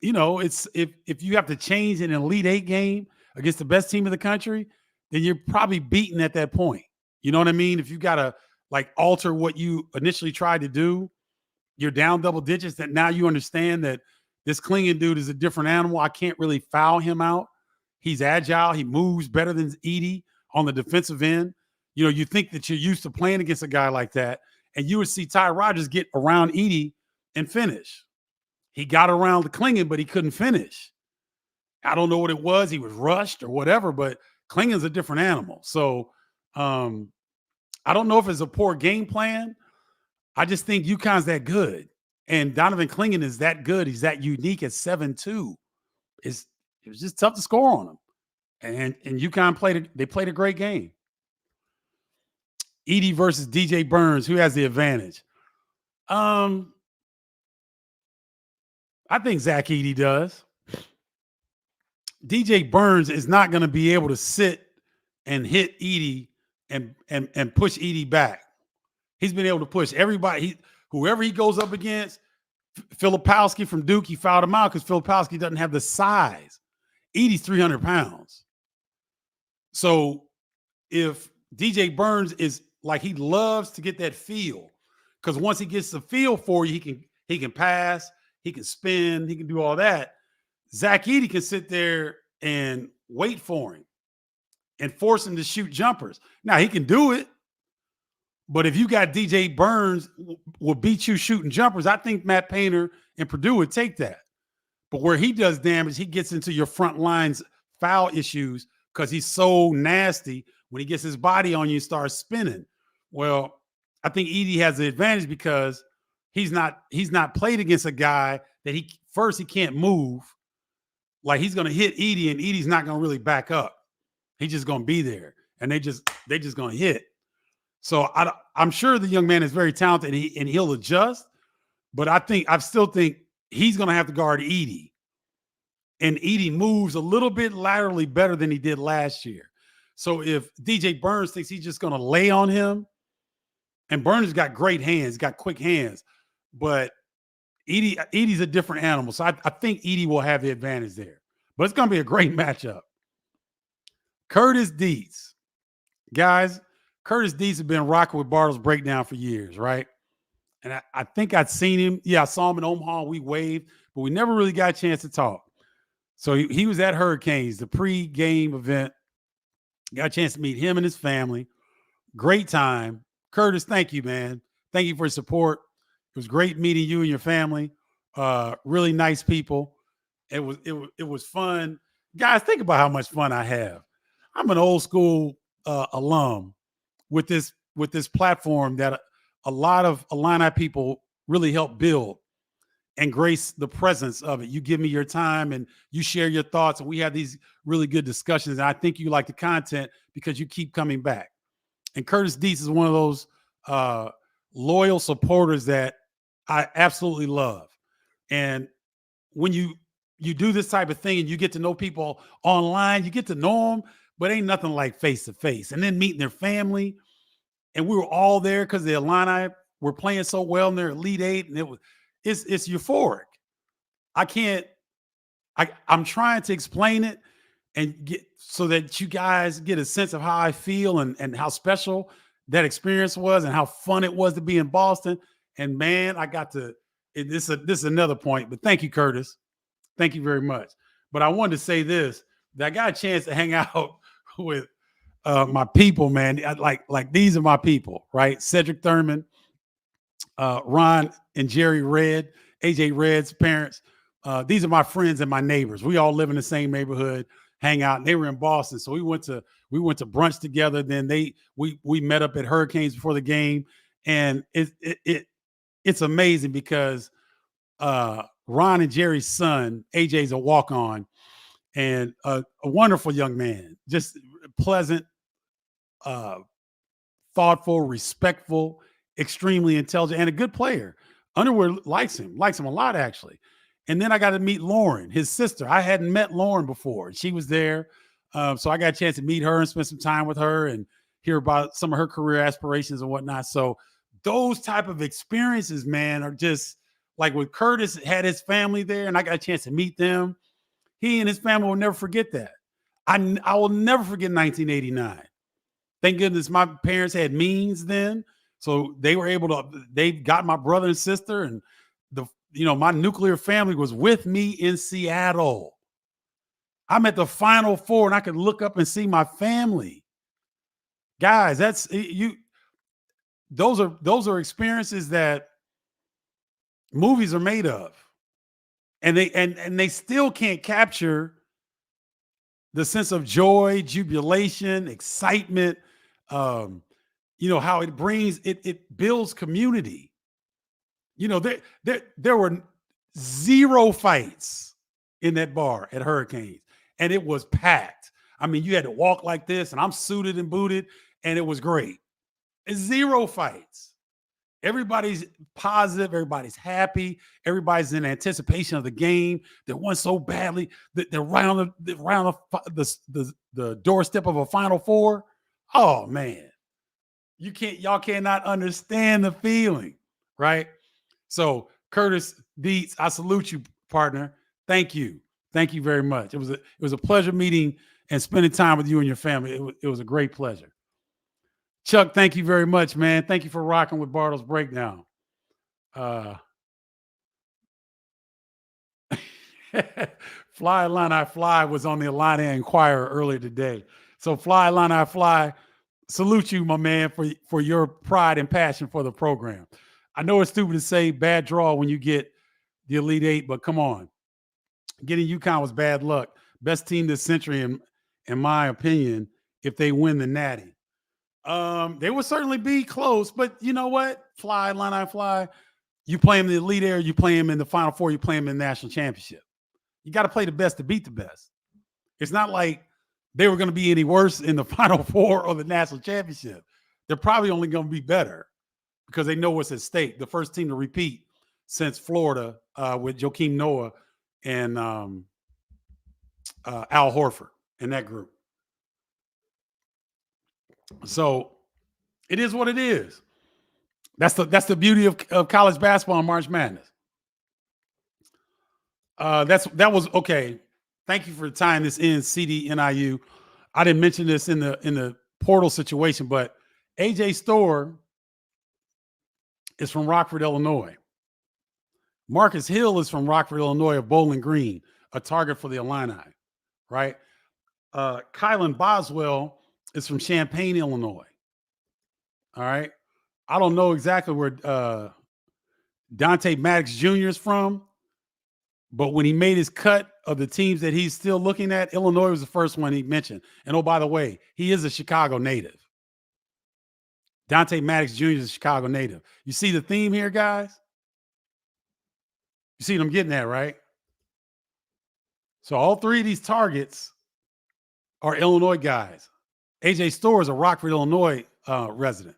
it's if you have to change an Elite Eight game against the best team in the country, then you're probably beaten at that point. You know what I mean? If you got to alter what you initially tried to do, you're down double digits, that now you understand that this Klingon dude is a different animal. I can't really foul him out. He's agile. He moves better than Edey on the defensive end. You think that you're used to playing against a guy like that, and you would see Ty Rogers get around Edey and finish. He got around the Klingon, but he couldn't finish. I don't know what it was. He was rushed or whatever, but Klingon's a different animal. So I don't know if it's a poor game plan. I just think UConn's that good. And Donovan Klingon is that good. He's that unique at 7'2". It was just tough to score on him. And UConn played a great game. Edey versus DJ Burns. Who has the advantage? I think Zach Edey does. DJ Burns is not going to be able to sit and hit Edey and push Edey back. He's been able to push everybody. Whoever he goes up against, Filipowski from Duke, he fouled him out because Filipowski doesn't have the size. Edey's 300 pounds. So if DJ Burns is he loves to get that feel, because once he gets the feel for you, he can pass, he can spin, he can do all that. Zach Edey can sit there and wait for him and force him to shoot jumpers. Now, he can do it, but if you got DJ Burns will beat you shooting jumpers, I think Matt Painter and Purdue would take that. But where he does damage, he gets into your front lines foul issues because he's so nasty when he gets his body on you and starts spinning. Well, I think Edey has the advantage because he's not played against a guy that he can't move. Like, he's going to hit Edey, and Edey's not going to really back up. He's just going to be there, and they just going to hit. So I'm sure the young man is very talented, and he'll adjust. But I still think he's going to have to guard Edey, and Edey moves a little bit laterally better than he did last year. So if DJ Burns thinks he's just going to lay on him, and Burns got great hands, got quick hands, but Edey's a different animal. So I think Edey will have the advantage there. But it's going to be a great matchup. Curtis Dietz. Guys, Curtis Dietz has been rocking with Bardo's Breakdown for years, right? And I think I'd seen him. Yeah, I saw him in Omaha. We waved, but we never really got a chance to talk. So he was at Hurricanes, the pre-game event. Got a chance to meet him and his family. Great time. Curtis, thank you, man. Thank you for your support. It was great meeting you and your family. Really nice people. It was fun. Guys, think about how much fun I have. I'm an old school alum with this platform that a lot of Illini people really help build and grace the presence of it. You give me your time and you share your thoughts, and we have these really good discussions. And I think you like the content because you keep coming back. And Curtis Dietz is one of those loyal supporters that I absolutely love. And when you do this type of thing and you get to know people online, you get to know them, but ain't nothing like face to face. And then meeting their family, and we were all there because the Illini were playing so well in their Elite Eight, and it's euphoric. I'm trying to explain it and get so that you guys get a sense of how I feel and how special that experience was and how fun it was to be in Boston. And man, I got to this is another point, but thank you, Curtis. Thank you very much. But I wanted to say this, that I got a chance to hang out with my people, man. Like these are my people, right? Cedric Thurman, Ron and Jerry Red, AJ Red's parents. These are my friends and my neighbors. We all live in the same neighborhood, hang out. And they were in Boston, so we went to brunch together. Then we met up at Hurricanes before the game, and it's amazing because Ron and Jerry's son, AJ's a walk-on, and a wonderful young man, just pleasant, thoughtful, respectful, extremely intelligent, and a good player. Underwood likes him a lot, actually. And then I got to meet Lauren, his sister. I hadn't met Lauren before. She was there. So I got a chance to meet her and spend some time with her and hear about some of her career aspirations and whatnot. So those type of experiences, man, are just like when Curtis had his family there and I got a chance to meet them. He and his family will never forget that. I will never forget 1989. Thank goodness my parents had means then. So they were able to, they got my brother and sister, and my nuclear family was with me in Seattle. I'm at the Final Four and I could look up and see my family. Guys, those are experiences that movies are made of. And they still can't capture the sense of joy, jubilation, excitement, how it brings it builds community. There were 0 fights in that bar at Hurricanes, and it was packed. I mean, you had to walk like this, and I'm suited and booted, and it was great. 0 fights. Everybody's positive. Everybody's happy. Everybody's in anticipation of the game. They won so badly that they're right on the doorstep of a Final Four. Oh man, y'all cannot understand the feeling, right? So Curtis Dietz, I salute you, partner. Thank you very much. It was a pleasure meeting and spending time with you and your family. It was a great pleasure. Chuck, thank you very much, man. Thank you for rocking with Bardo's Breakdown. Fly Illini Fly was on the Illini Inquirer earlier today. So Fly Illini Fly, salute you, my man, for your pride and passion for the program. I know it's stupid to say bad draw when you get the Elite Eight, but come on. Getting Yukon was bad luck. Best team this century, in my opinion, if they win the Natty. They will certainly be close, but you know what? Fly, Illini Fly. You play them in the Elite Eight, you play them in the Final Four, you play them in the National Championship. You got to play the best to beat the best. It's not like they were going to be any worse in the Final Four or the National Championship. They're probably only going to be better because they know what's at stake. The first team to repeat since Florida with Joakim Noah and Al Horford in that group. So it is what it is. That's the beauty of college basketball and March Madness. That was okay. Thank you for tying this in, CDNIU. I didn't mention this in the portal situation, but AJ Storr is from Rockford, Illinois. Marcus Hill is from Rockford, Illinois, of Bowling Green, a target for the Illini, right? Kylan Boswell is from Champaign, Illinois. All right. I don't know exactly where Dante Maddox Jr. is from, But when he made his cut of the teams that he's still looking at, Illinois was the first one he mentioned. And oh, by the way, he is a Chicago native. Dante Maddox Jr. is a Chicago native. You see the theme here, guys? You see what I'm getting at, right? So all three of these targets are Illinois guys. AJ Storr is a Rockford, Illinois resident.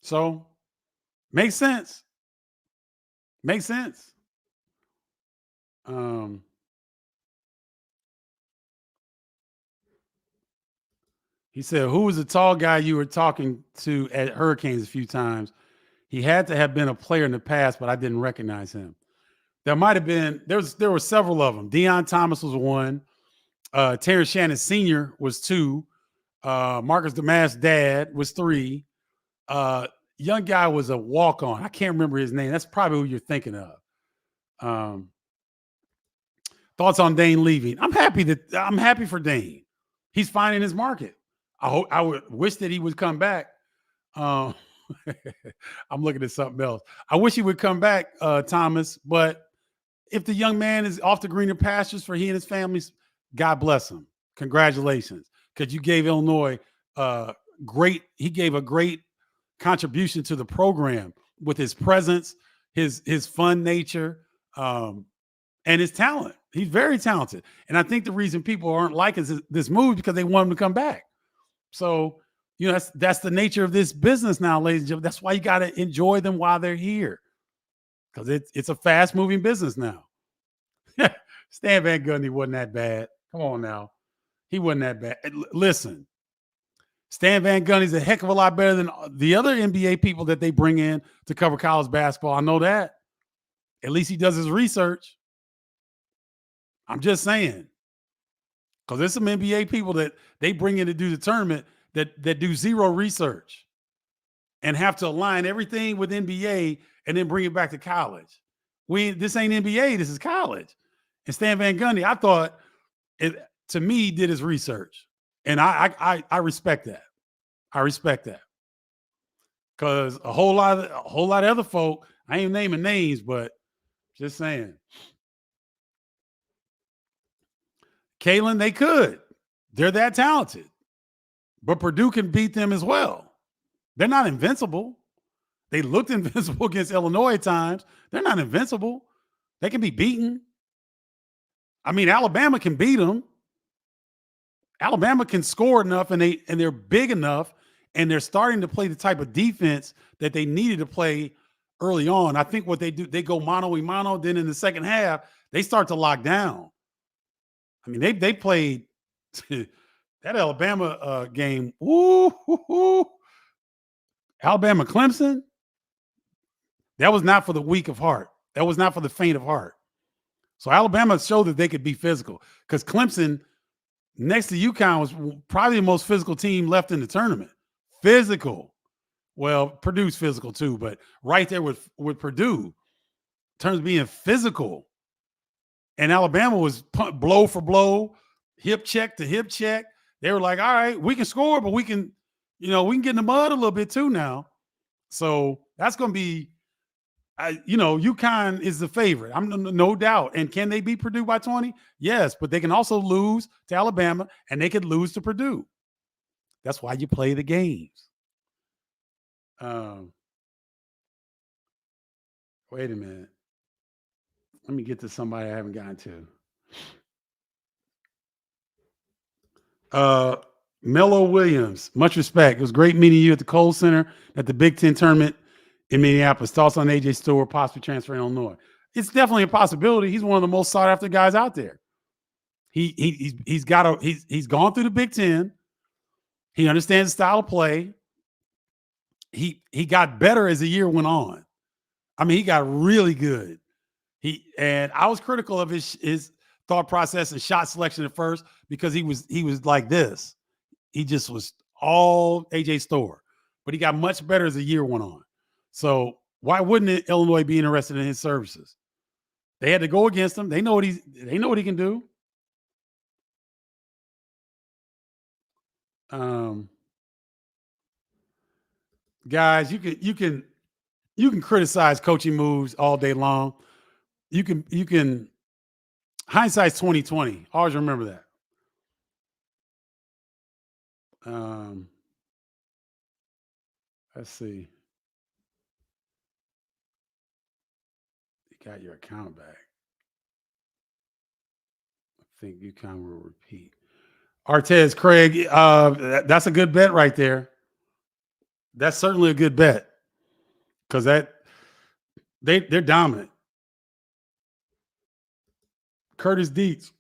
So makes sense. Makes sense. He said, who was the tall guy you were talking to at Hurricanes a few times? He had to have been a player in the past, but I didn't recognize him. There might have been, there were several of them. Deion Thomas was one. Terrence Shannon Sr. was two. Marcus Damas' dad was three. Young guy was a walk-on. I can't remember his name. That's probably who you're thinking of. Thoughts on Dane leaving? I'm happy for Dane. He's finding his market. I would wish that he would come back. I'm looking at something else. I wish he would come back, Thomas. But if the young man is off the greener pastures for he and his families, God bless him. Congratulations, because you gave Illinois he gave a great contribution to the program with his presence, his fun nature, and his talent. He's very talented. And I think the reason people aren't liking this move is because they want him to come back. So, that's the nature of this business now, ladies and gentlemen. That's why you got to enjoy them while they're here, because it's a fast-moving business now. Stan Van Gundy wasn't that bad. Come on now. He wasn't that bad. Listen, Stan Van Gundy's a heck of a lot better than the other NBA people that they bring in to cover college basketball. I know that. At least he does his research. I'm just saying. Because there's some NBA people that they bring in to do the tournament that do zero research and have to align everything with NBA and then bring it back to college. This ain't NBA, this is college. And Stan Van Gundy, I thought, to me, did his research. And I respect that. I respect that. Because a whole lot of other folk, I ain't naming names, but just saying. Kalen, they could. They're that talented. But Purdue can beat them as well. They're not invincible. They looked invincible against Illinois at times. They're not invincible. They can be beaten. I mean, Alabama can beat them. Alabama can score enough, and they're big enough, and they're starting to play the type of defense that they needed to play early on. I think what they do, they go mano-a-mano. Then in the second half, they start to lock down. I mean, they played that Alabama game. Alabama Clemson. That was not for the weak of heart. That was not for the faint of heart. So Alabama showed that they could be physical, because Clemson, next to Yukon, was probably the most physical team left in the tournament. Physical. Well, Purdue's physical too, but right there with Purdue, in terms of being physical. And Alabama was blow for blow, hip check to hip check. They were like, all right, we can score, but we can get in the mud a little bit too now. So that's going to be, UConn is the favorite. I'm no doubt. And can they beat Purdue by 20? Yes, but they can also lose to Alabama, and they could lose to Purdue. That's why you play the games. Wait a minute. Let me get to somebody I haven't gotten to. Mello Williams, much respect. It was great meeting you at the Kohl Center at the Big Ten tournament in Minneapolis. Thoughts on AJ Storr possibly transferring to Illinois? It's definitely a possibility. He's one of the most sought after guys out there. He's gone through the Big Ten. He understands the style of play. He got better as the year went on. I mean, he got really good. And I was critical of his thought process and shot selection at first, because he was like this. He just was all AJ Storr, but he got much better as the year went on. So why wouldn't Illinois be interested in his services? They had to go against him. They know what he can do. Guys, you can criticize coaching moves all day long. You can Hindsight's 2020. Always remember that. Let's see. You got your account back. I think Yukon will repeat. Artez, Craig, that's a good bet right there. That's certainly a good bet because they're dominant. Curtis Dietz,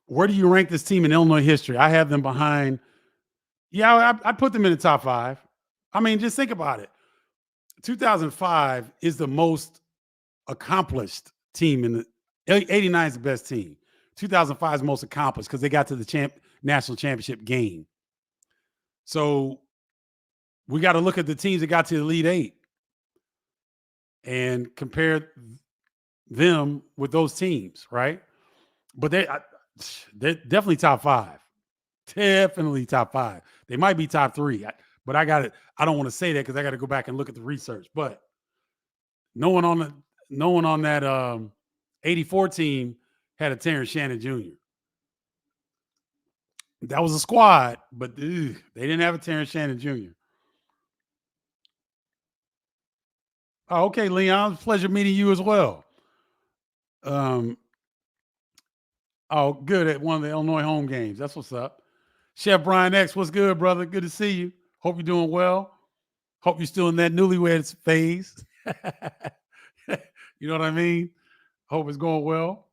where do you rank this team in Illinois history? I have them behind. Yeah, I put them in the top 5. I mean, just think about it. 2005 is the most accomplished team in the 89 is the best team. 2005 is most accomplished because they got to the national championship game. So we got to look at the teams that got to the Elite 8 and compare them with those teams, right? But they're definitely top 5. Definitely top 5. They might be top 3, but I don't want to say that because I got to go back and look at the research. But no one on that 84 team had a Terrence Shannon Jr. That was a squad, but they didn't have a Terrence Shannon Jr. Oh, okay, Leon. Pleasure meeting you as well. Oh, good at one of the Illinois home games. That's what's up. Chef Brian X, what's good, brother? Good to see you. Hope you're doing well. Hope you're still in that newlyweds phase. You know what I mean? Hope it's going well.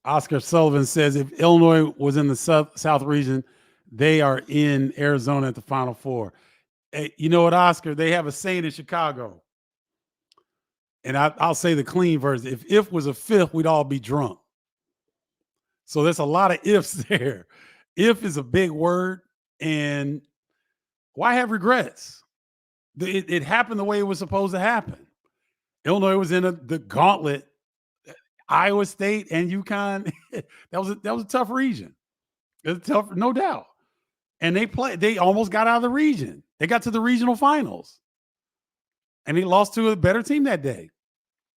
Oscar Sullivan says if Illinois was in the South region, they are in Arizona at the Final Four. Hey, you know what, Oscar? They have a saying in Chicago. And I'll say the clean version. If was a fifth, we'd all be drunk. So there's a lot of ifs there. If is a big word. And why have regrets? It happened the way it was supposed to happen. Illinois was in the gauntlet. Iowa State and Yukon. that was a tough region. It was tough, no doubt. And they almost got out of the region. They got to the regional finals. And they lost to a better team that day.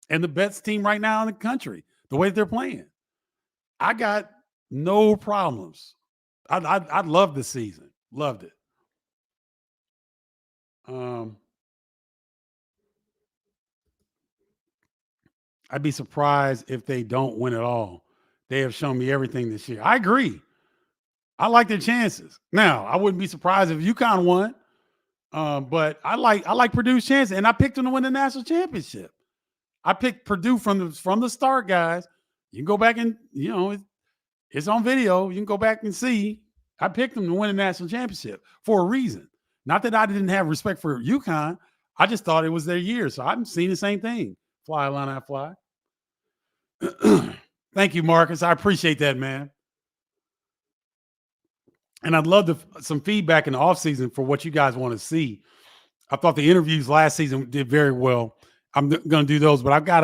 And the best team right now in the country, the way they're playing. I got no problems. I loved the season. Loved it. I'd be surprised if they don't win at all. They have shown me everything this year. I agree. I like their chances. Now, I wouldn't be surprised if UConn won. But I like Purdue's chances, and I picked them to win the national championship. I picked Purdue from the start, guys. You can go back and, it's on video. You can go back and see. I picked them to win the national championship for a reason. Not that I didn't have respect for UConn. I just thought it was their year. So I'm seeing the same thing. Fly, Illini, fly. Thank you, Marcus. I appreciate that, man. And I'd love some feedback in the offseason for what you guys want to see. I thought the interviews last season did very well. I'm going to do those, but I've got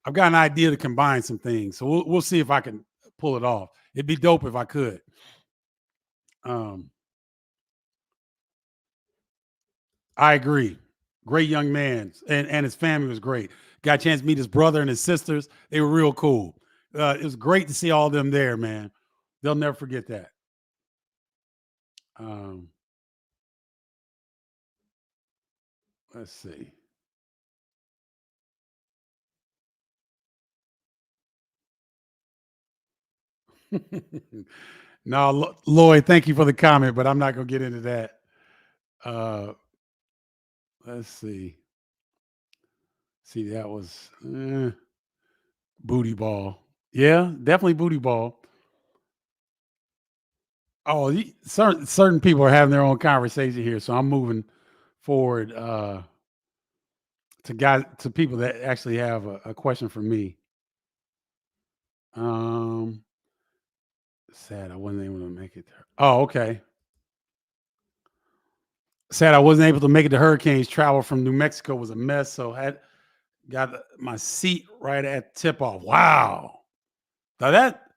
an idea to combine some things. So we'll see if I can pull it off. It'd be dope if I could. I agree. Great young man, and his family was great. Got a chance to meet his brother and his sisters. They were real cool. It was great to see all of them there, man. They'll never forget that. Let's see. No, Lloyd, thank you for the comment, but I'm not going to get into that. Let's see. See, that was booty ball. Yeah, definitely booty ball. Oh, certain people are having their own conversation here, so I'm moving forward to people that actually have a question for me. Sad I wasn't able to make it there. Oh, okay. Sad I wasn't able to make it to Hurricanes. Travel from New Mexico was a mess, so I got my seat right at tip off. Wow. Now that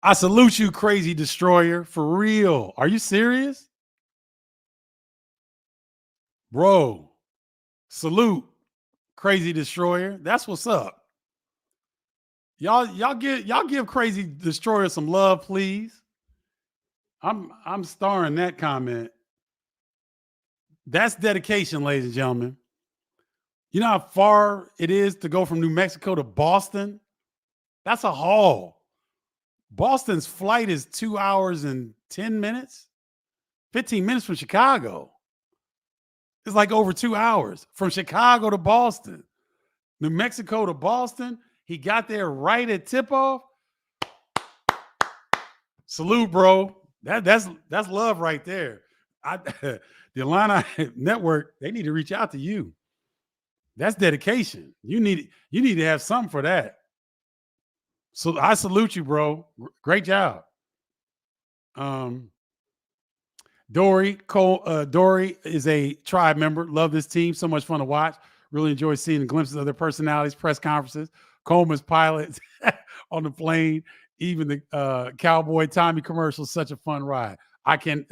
I salute you, Crazy Destroyer, for real. Are you serious? Bro, salute, Crazy Destroyer. That's what's up. Y'all give Crazy Destroyer some love, please. I'm starring that comment. That's dedication, ladies and gentlemen. You know how far it is to go from New Mexico to Boston? That's a haul. Boston's flight is 2 hours and 10 minutes, 15 minutes from Chicago. It's like over 2 hours from Chicago to Boston. New Mexico to Boston. He got there right at tip-off. Salute, bro. That's love right there. The Illini Network, they need to reach out to you. That's dedication. You need to have something for that. So I salute you, bro. Great job. Dory is a tribe member. Love this team. So much fun to watch. Really enjoy seeing glimpses of their personalities, press conferences, Coleman's pilots on the plane, even the Cowboy Tommy commercial. Such a fun ride. I can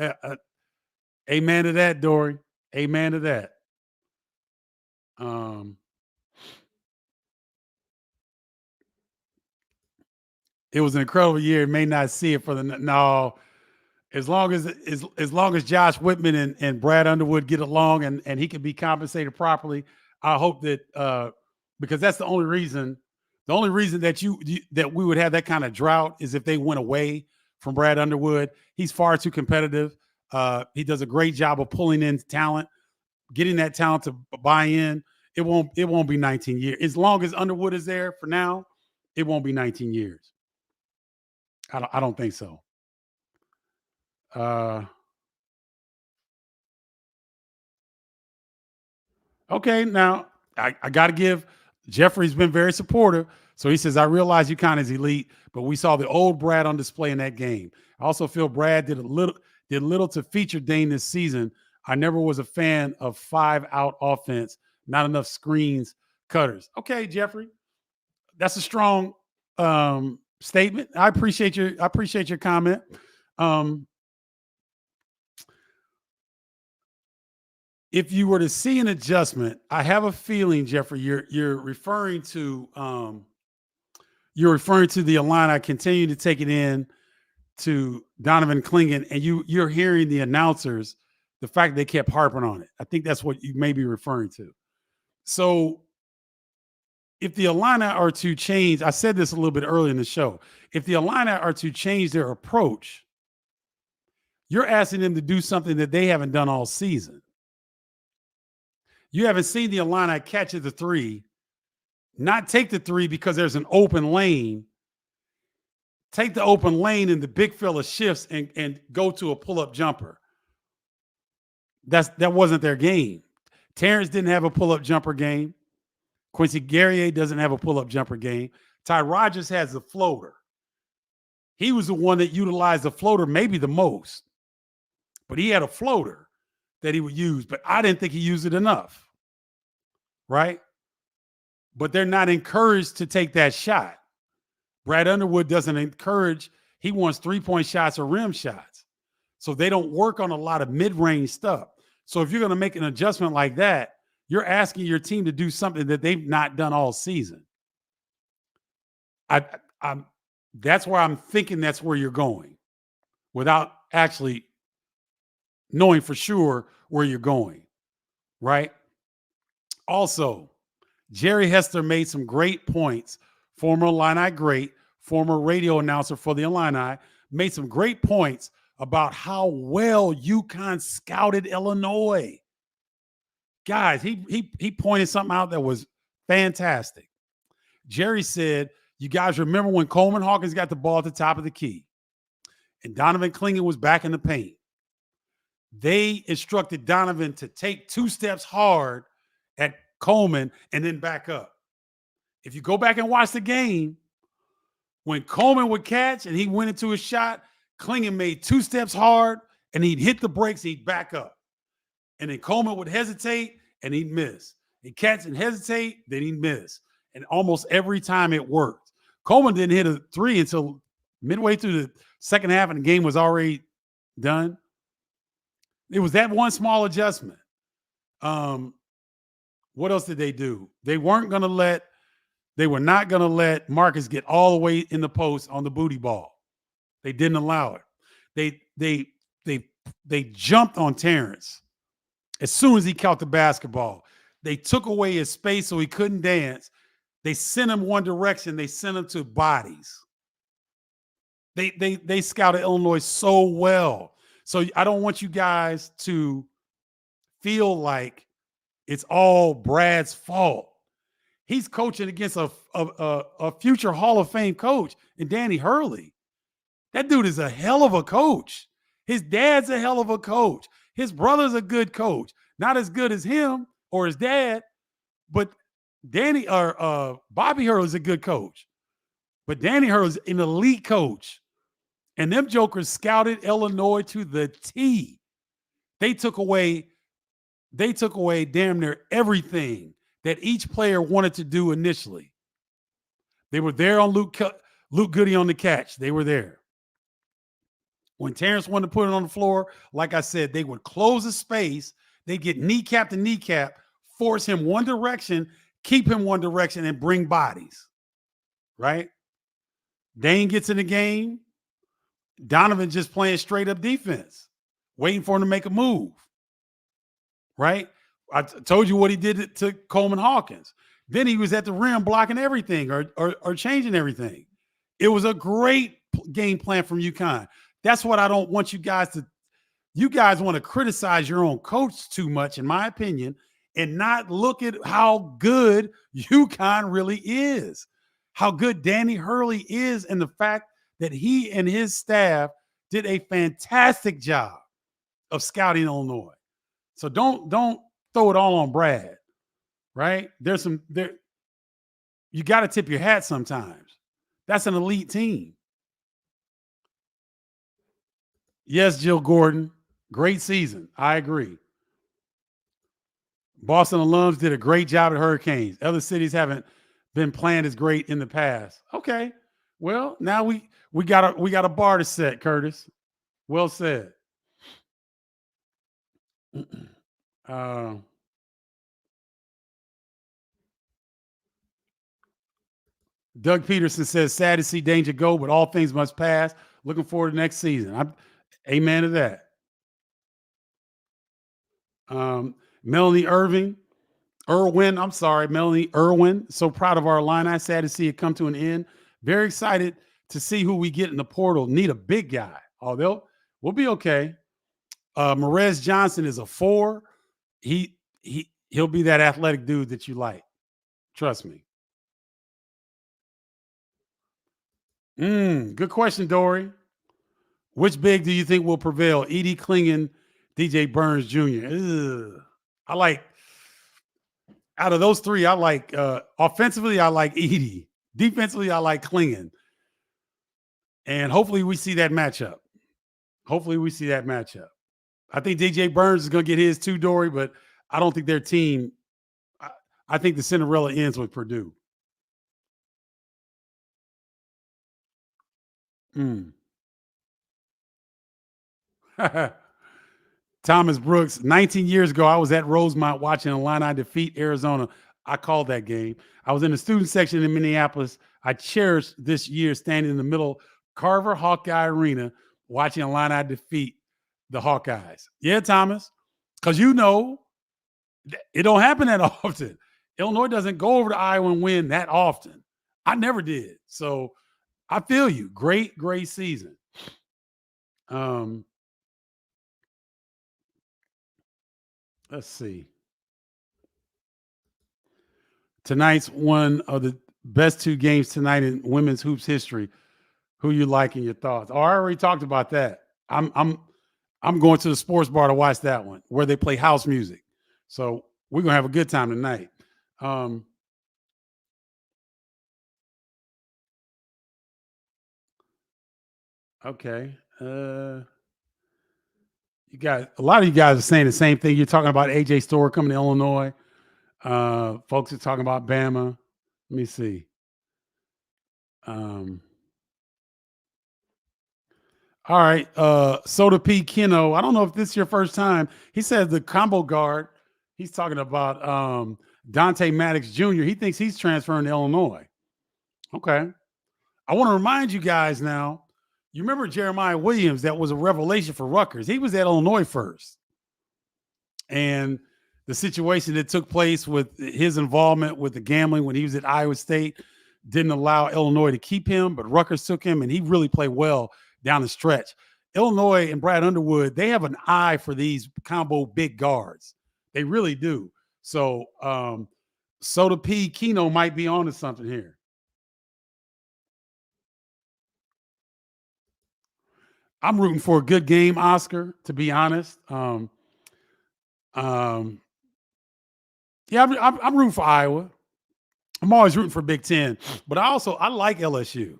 amen to that, Dory. Amen to that. It was an incredible year. May not see it for the no. As long as Josh Whitman and Brad Underwood get along and he can be compensated properly, I hope that because that's the only reason that we would have that kind of drought is if they went away from Brad Underwood. He's far too competitive. He does a great job of pulling in talent, getting that talent to buy in. It won't be 19 years. As long as Underwood is there for now, it won't be 19 years. I don't think so. Okay, now I got to give Jeffrey's been very supportive. So he says, I realize UConn is elite, but we saw the old Brad on display in that game. I also feel Brad did little to feature Dane this season. I never was a fan of 5-out offense, not enough screens, cutters. Okay, Jeffrey, that's a strong statement. I appreciate your comment. If you were to see an adjustment, I have a feeling, Jeffrey, you're referring to the Illini continue to take it in to Donovan Clingan, and you're hearing the announcers, the fact they kept harping on it. I think that's what you may be referring to. So if the Illini are to change, I said this a little bit earlier in the show, if the Illini are to change their approach, you're asking them to do something that they haven't done all season. You haven't seen the Illini catch at the three, not take the three because there's an open lane. Take the open lane and the big fella shifts and go to a pull-up jumper. That wasn't their game. Terrence didn't have a pull-up jumper game. Quincy Guerrier doesn't have a pull-up jumper game. Ty Rodgers has the floater. He was the one that utilized the floater maybe the most. But he had a floater that he would use, but I didn't think he used it enough. Right? But they're not encouraged to take that shot. Brad Underwood doesn't encourage, he wants 3-point shots or rim shots. So they don't work on a lot of mid-range stuff. So if you're going to make an adjustment like that, you're asking your team to do something that they've not done all season. That's where I'm thinking that's where you're going without actually knowing for sure where you're going, right? Also, Jerry Hester made some great points. Former Illini great, former radio announcer for the Illini, made some great points about how well UConn scouted Illinois. Guys, he pointed something out that was fantastic. Jerry said, you guys remember when Coleman Hawkins got the ball at the top of the key and Donovan Clingan was back in the paint. They instructed Donovan to take 2 steps hard at Coleman and then back up. If you go back and watch the game, when Coleman would catch and he went into his shot, Clingan made 2 steps hard and he'd hit the brakes and he'd back up. And then Coleman would hesitate and he'd miss. He'd catch and hesitate, then he'd miss. And almost every time it worked. Coleman didn't hit a 3 until midway through the second half and the game was already done. It was that one small adjustment. What else did they do? They were not going to let Marcus get all the way in the post on the booty ball. They didn't allow it. They jumped on Terrence as soon as he caught the basketball. They took away his space so he couldn't dance. They sent him one direction. They sent him to bodies. They scouted Illinois so well. So I don't want you guys to feel like it's all Brad's fault. He's coaching against a future Hall of Fame coach in Danny Hurley. That dude is a hell of a coach. His dad's a hell of a coach. His brother's a good coach. Not as good as him or his dad, but Bobby Hurley's a good coach. But Danny Hurley's an elite coach. And them jokers scouted Illinois to the T. They took away damn near everything that each player wanted to do initially. They were there on Luke Goody on the catch. They were there. When Terrence wanted to put it on the floor, like I said, they would close the space. They get kneecap to kneecap, force him one direction, keep him one direction, and bring bodies. Right? Dane gets in the game. Donovan just playing straight up defense, waiting for him to make a move. Right? I told you what he did to Coleman Hawkins. Then he was at the rim blocking everything or changing everything. It was a great game plan from Yukon. That's what I don't want you guys to. You guys want to criticize your own coach too much, in my opinion, and not look at how good Yukon really is, how good Danny Hurley is, and the fact that he and his staff did a fantastic job of scouting Illinois. So don't throw it all on Brad, right? You got to tip your hat sometimes. That's an elite team. Yes, Jill Gordon, great season. I agree. Boston alums did a great job at Hurricanes. Other cities haven't been planned as great in the past. Okay. Well, now we got a bar to set, Curtis. Well said. Doug Peterson says, sad to see Danger go, but all things must pass. Looking forward to next season. Amen to that. Melanie Irwin. So proud of our Illini. Sad to see it come to an end. Very excited to see who we get in the portal. Need a big guy. Oh, we'll be okay. Marez Johnson is a 4. He'll be that athletic dude that you like. Trust me. Good question, Dory. Which big do you think will prevail? Edie Klingon, DJ Burns Jr. Out of those three, I like offensively, I like Edie. Defensively, I like Klingon. And hopefully we see that matchup. I think DJ Burns is going to get his too, Dory, but I don't think their team. I think the Cinderella ends with Purdue. Thomas Brooks, 19 years ago, I was at Rosemont watching Illini defeat Arizona. I called that game. I was in the student section in Minneapolis. I cherished this year standing in the middle Carver Hawkeye Arena watching Illini defeat the Hawkeyes. Yeah, Thomas, because it don't happen that often. Illinois doesn't go over to Iowa and win that often. I never did. So I feel you. Great, great season. Let's see. Tonight's one of the best 2 games tonight in women's hoops history. Who you like and your thoughts? Oh, I already talked about that. I'm going to the sports bar to watch that one where they play house music. So we're gonna have a good time tonight. Okay. You guys, a lot of you guys are saying the same thing. You're talking about AJ Storr coming to Illinois. Folks are talking about Bama. Let me see. All right. Soda P. Kino. I don't know if this is your first time. He says the combo guard He's talking about Dante Maddox Jr. He thinks he's transferring to Illinois. Okay. I want to remind you guys now, you remember Jeremiah Williams, that was a revelation for Rutgers. He was at Illinois first. And the situation that took place with his involvement with the gambling when he was at Iowa State didn't allow Illinois to keep him, but Rutgers took him, and he really played well down the stretch. Illinois and Brad Underwood, they have an eye for these combo big guards. They really do. So Soda P Keno might be onto something here. I'm rooting for a good game, Oscar, to be honest. Yeah, I'm rooting for Iowa. I'm always rooting for Big Ten, but I like LSU.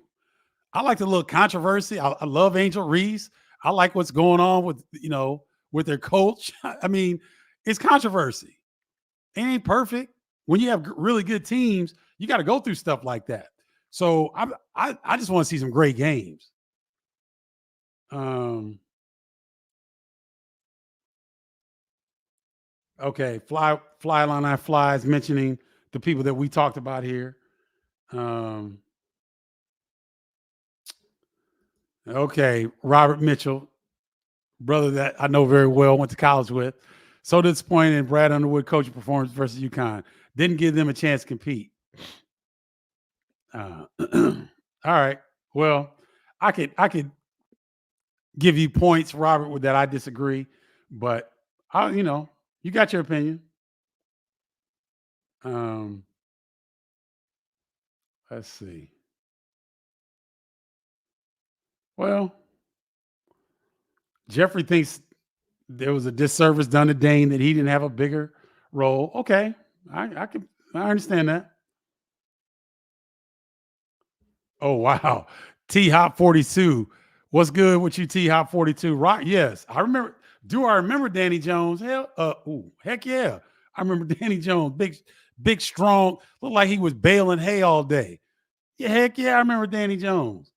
I like the little controversy. I love Angel Reese. I like what's going on with their coach. I mean, it's controversy. It ain't perfect. When you have really good teams, you got to go through stuff like that. So I just want to see some great games. Okay, Fly Line Flies mentioning the people that we talked about here. Okay, Robert Mitchell, brother that I know very well, went to college with. So disappointed in Brad Underwood coaching performance versus Yukon. Didn't give them a chance to compete. All right. Well, I could give you points, Robert, with that I disagree, but you got your opinion. Let's see. Well, Jeffrey thinks there was a disservice done to Dane that he didn't have a bigger role. Okay, I understand that. Oh wow, T Hop 42. What's good with you, T Hop 42? Right? Yes, I remember. Do I remember Danny Jones? Heck yeah, I remember Danny Jones. Big, strong. Looked like he was baling hay all day. Yeah, heck yeah, I remember Danny Jones.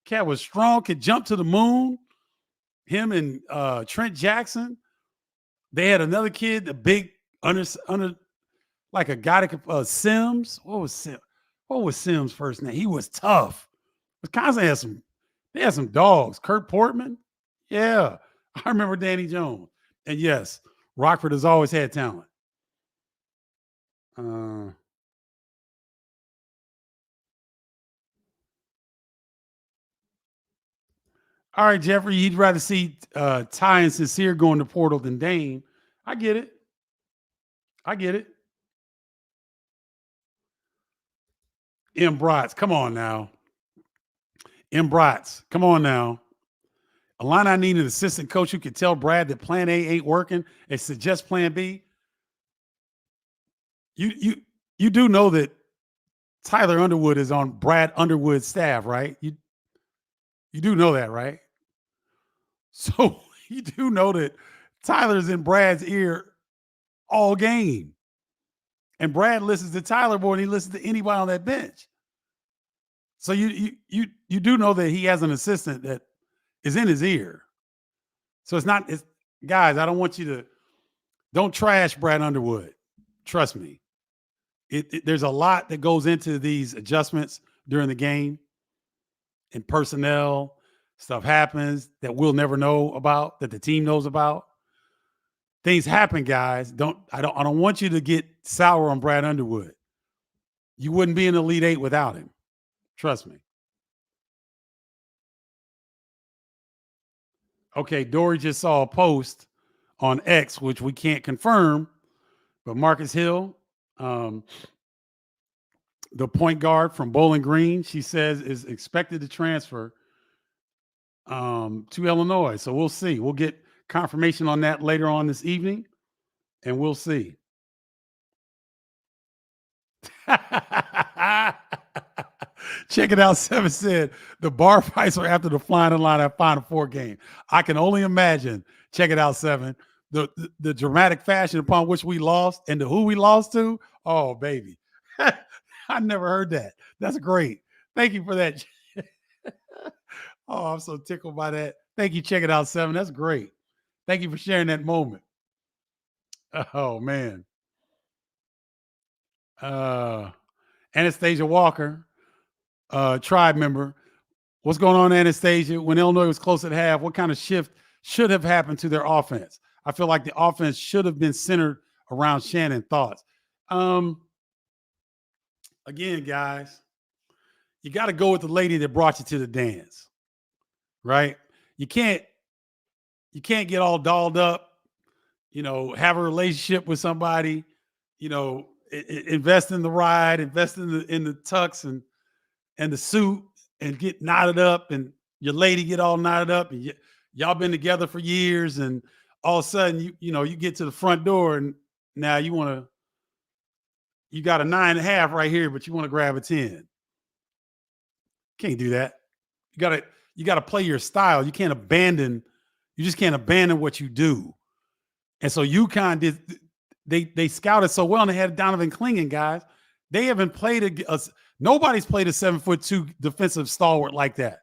Cat was strong, could jump to the moon. Him and Trent Jackson. They had another kid, the big under like a guy that could Sims. What was Sims' first name? He was tough. Wisconsin had some dogs. Kurt Portman. Yeah. I remember Danny Jones. And yes, Rockford has always had talent. All right, Jeffrey, you'd rather see Ty and Sincere going to Portal than Dane. I get it. M. Bratz, come on now. M. Bratz, come on now. Illini need an assistant coach who can tell Brad that plan A ain't working and suggest plan B. You do know that Tyler Underwood is on Brad Underwood's staff, right? You do know that, right? So you do know that Tyler's in Brad's ear all game. And Brad listens to Tyler more than he listens to anybody on that bench. So you do know that he has an assistant that is in his ear. So guys, I don't want you don't trash Brad Underwood. Trust me. There's a lot that goes into these adjustments during the game, and personnel stuff happens that we'll never know about, that the team knows about. Things happen, guys. I don't want you to get sour on Brad Underwood. You wouldn't be in the Elite Eight without him. Trust me. Okay, Dory just saw a post on X, which we can't confirm, but Marcus Hill, the point guard from Bowling Green, she says is expected to transfer to Illinois. So we'll see. We'll get confirmation on that later on this evening, and we'll see. Check it out. 7 said the bar fights are after the flying in line at Final Four game. I can only imagine. Check it out. 7. The dramatic fashion upon which we lost and to who we lost to. Oh, baby. I never heard that. That's great. Thank you for that. Oh, I'm so tickled by that. Thank you. Check it out. 7. That's great. Thank you for sharing that moment. Oh man. Uh Anastasia Walker, tribe member. What's going on, Anastasia? When Illinois was close at half, what kind of shift should have happened to their offense? I feel like the offense should have been centered around Shannon. Thoughts? Um, Again, guys, you got to go with the lady that brought you to the dance, right? You can't get all dolled up, have a relationship with somebody, invest in the ride, invest in the tux and the suit and get knotted up, and your lady get all knotted up, and y'all been together for years, and all of a sudden you get to the front door, and now you got a 9.5 right here, but you want to grab a 10. Can't do that. You gotta play your style. You just can't abandon what you do. And so UConn did. They scouted so well, and they had Donovan Clingan, guys. They haven't played nobody's played a 7'2" defensive stalwart like that.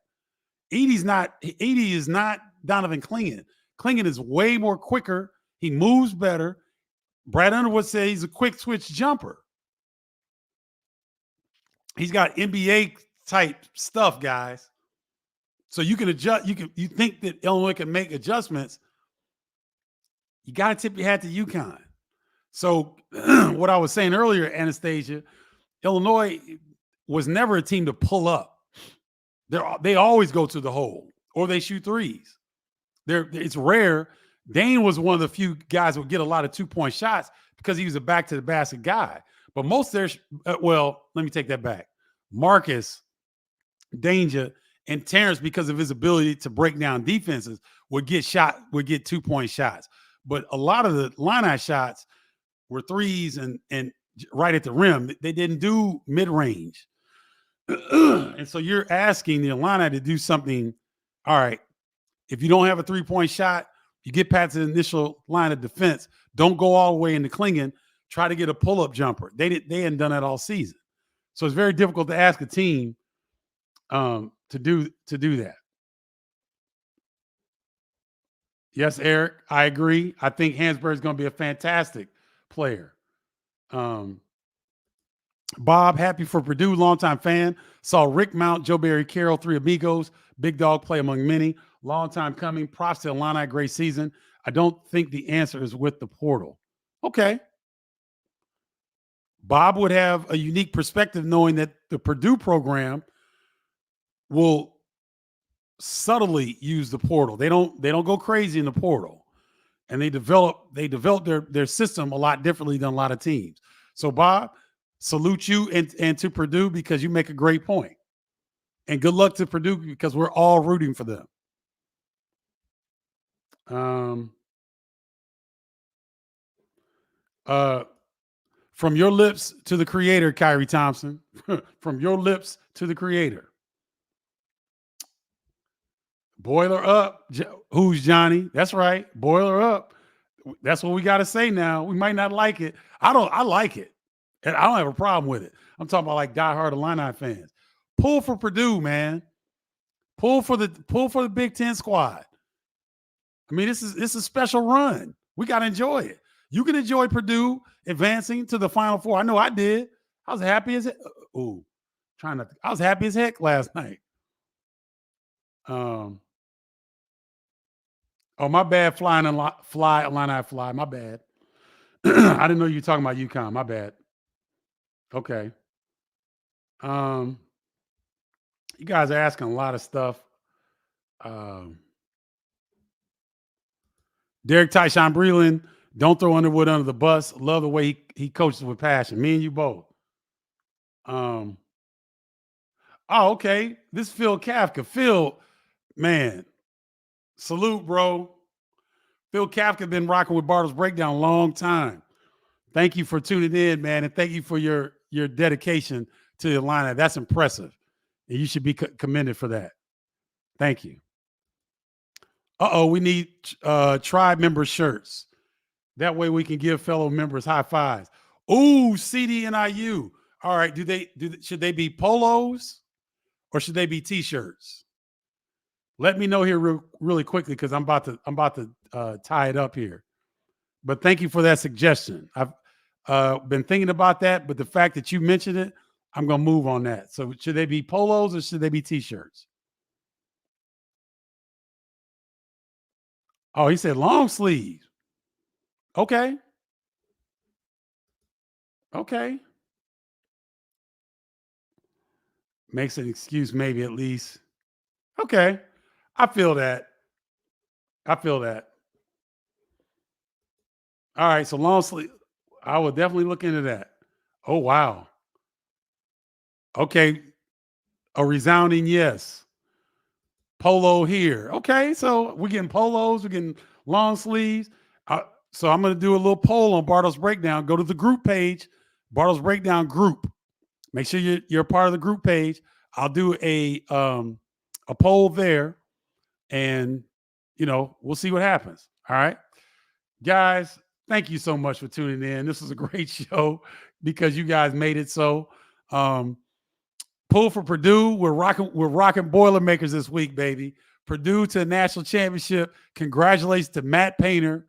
Edie is not Donovan Clingan. Clingan is way more quicker. He moves better. Brad Underwood said he's a quick switch jumper. He's got NBA type stuff, guys. So you can adjust. You think that Illinois can make adjustments. You got to tip your hat to UConn. So what I was saying earlier, Anastasia, Illinois was never a team to pull up. They always go to the hole or they shoot threes. It's rare. Dane was one of the few guys who would get a lot of 2-point shots because he was a back to the basket guy. But most of their, let me take that back. Marcus, Danger, and Terrence, because of his ability to break down defenses, would get 2-point shots. But a lot of the Illini shots were threes and right at the rim. They didn't do mid-range. And so you're asking the Illini to do something. All right, if you don't have a 3-point shot, you get past the initial line of defense. Don't go all the way into Clingan. Try to get a pull-up jumper. They hadn't done that all season. So it's very difficult to ask a team to do that. Yes, Eric, I agree. I think Hansberg is going to be a fantastic player. Bob, happy for Purdue, longtime fan. Saw Rick Mount, Joe Barry Carroll, three amigos. Big dog play among many. Long time coming. Props to Illini, great season. I don't think the answer is with the portal. Okay. Bob would have a unique perspective knowing that the Purdue program will subtly use the portal. They don't go crazy in the portal. And they develop their system a lot differently than a lot of teams. So Bob, salute you and to Purdue because you make a great point. And good luck to Purdue because we're all rooting for them. From your lips to the creator, Kyrie Thompson. From your lips to the creator. Boiler up. Who's Johnny? That's right. Boiler up. That's what we got to say now. We might not like it. I like it. And I don't have a problem with it. I'm talking about like diehard Illini fans. Pull for Purdue, man. Pull for the Big Ten squad. I mean, this is a special run. We got to enjoy it. You can enjoy Purdue advancing to the Final Four. I know I did. I was happy as I was happy as heck last night. Oh, my bad. Fly, Illini fly. My bad. I didn't know you were talking about UConn. My bad. Okay. You guys are asking a lot of stuff. Derek Tyshawn Breland, don't throw Underwood under the bus. Love the way he coaches with passion. Me and you both. Oh, okay. This is Phil Kafka. Phil, man, salute, bro. Phil Kafka been rocking with Bardo's Breakdown a long time. Thank you for tuning in, man, and thank you for your dedication to the Illini. That's impressive. And you should be commended for that. Thank you. We need tribe member shirts. That way we can give fellow members high fives. Ooh, CDNIU. All right, should they be polos or should they be t-shirts? Let me know here really quickly because I'm about to tie it up here. But thank you for that suggestion. I've been thinking about that, but the fact that you mentioned it, I'm going to move on that. So should they be polos or should they be t-shirts? Oh, he said long sleeves. Okay. Okay. Makes an excuse, maybe at least. Okay. I feel that. I feel that. All right. So long sleeve. I will definitely look into that. Oh, wow. Okay. A resounding yes. Polo here. Okay. So we're getting polos, we're getting long sleeves. So I'm going to do a little poll on Bardo's Breakdown. Go to the group page, Bardo's Breakdown group. Make sure you're a part of the group page. I'll do a poll there, and we'll see what happens. All right, guys. Thank you so much for tuning in. This was a great show because you guys made it so. Pull for Purdue. We're rocking Boilermakers this week, baby. Purdue to the national championship. Congratulations to Matt Painter,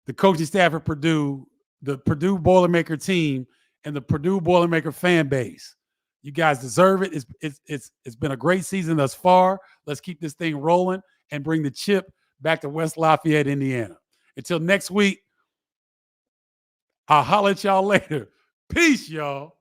the coaching staff at Purdue, the Purdue Boilermaker team, and the Purdue Boilermaker fan base. You guys deserve it. It's been a great season thus far. Let's keep this thing rolling and bring the chip back to West Lafayette, Indiana. Until next week, I'll holler at y'all later. Peace, y'all.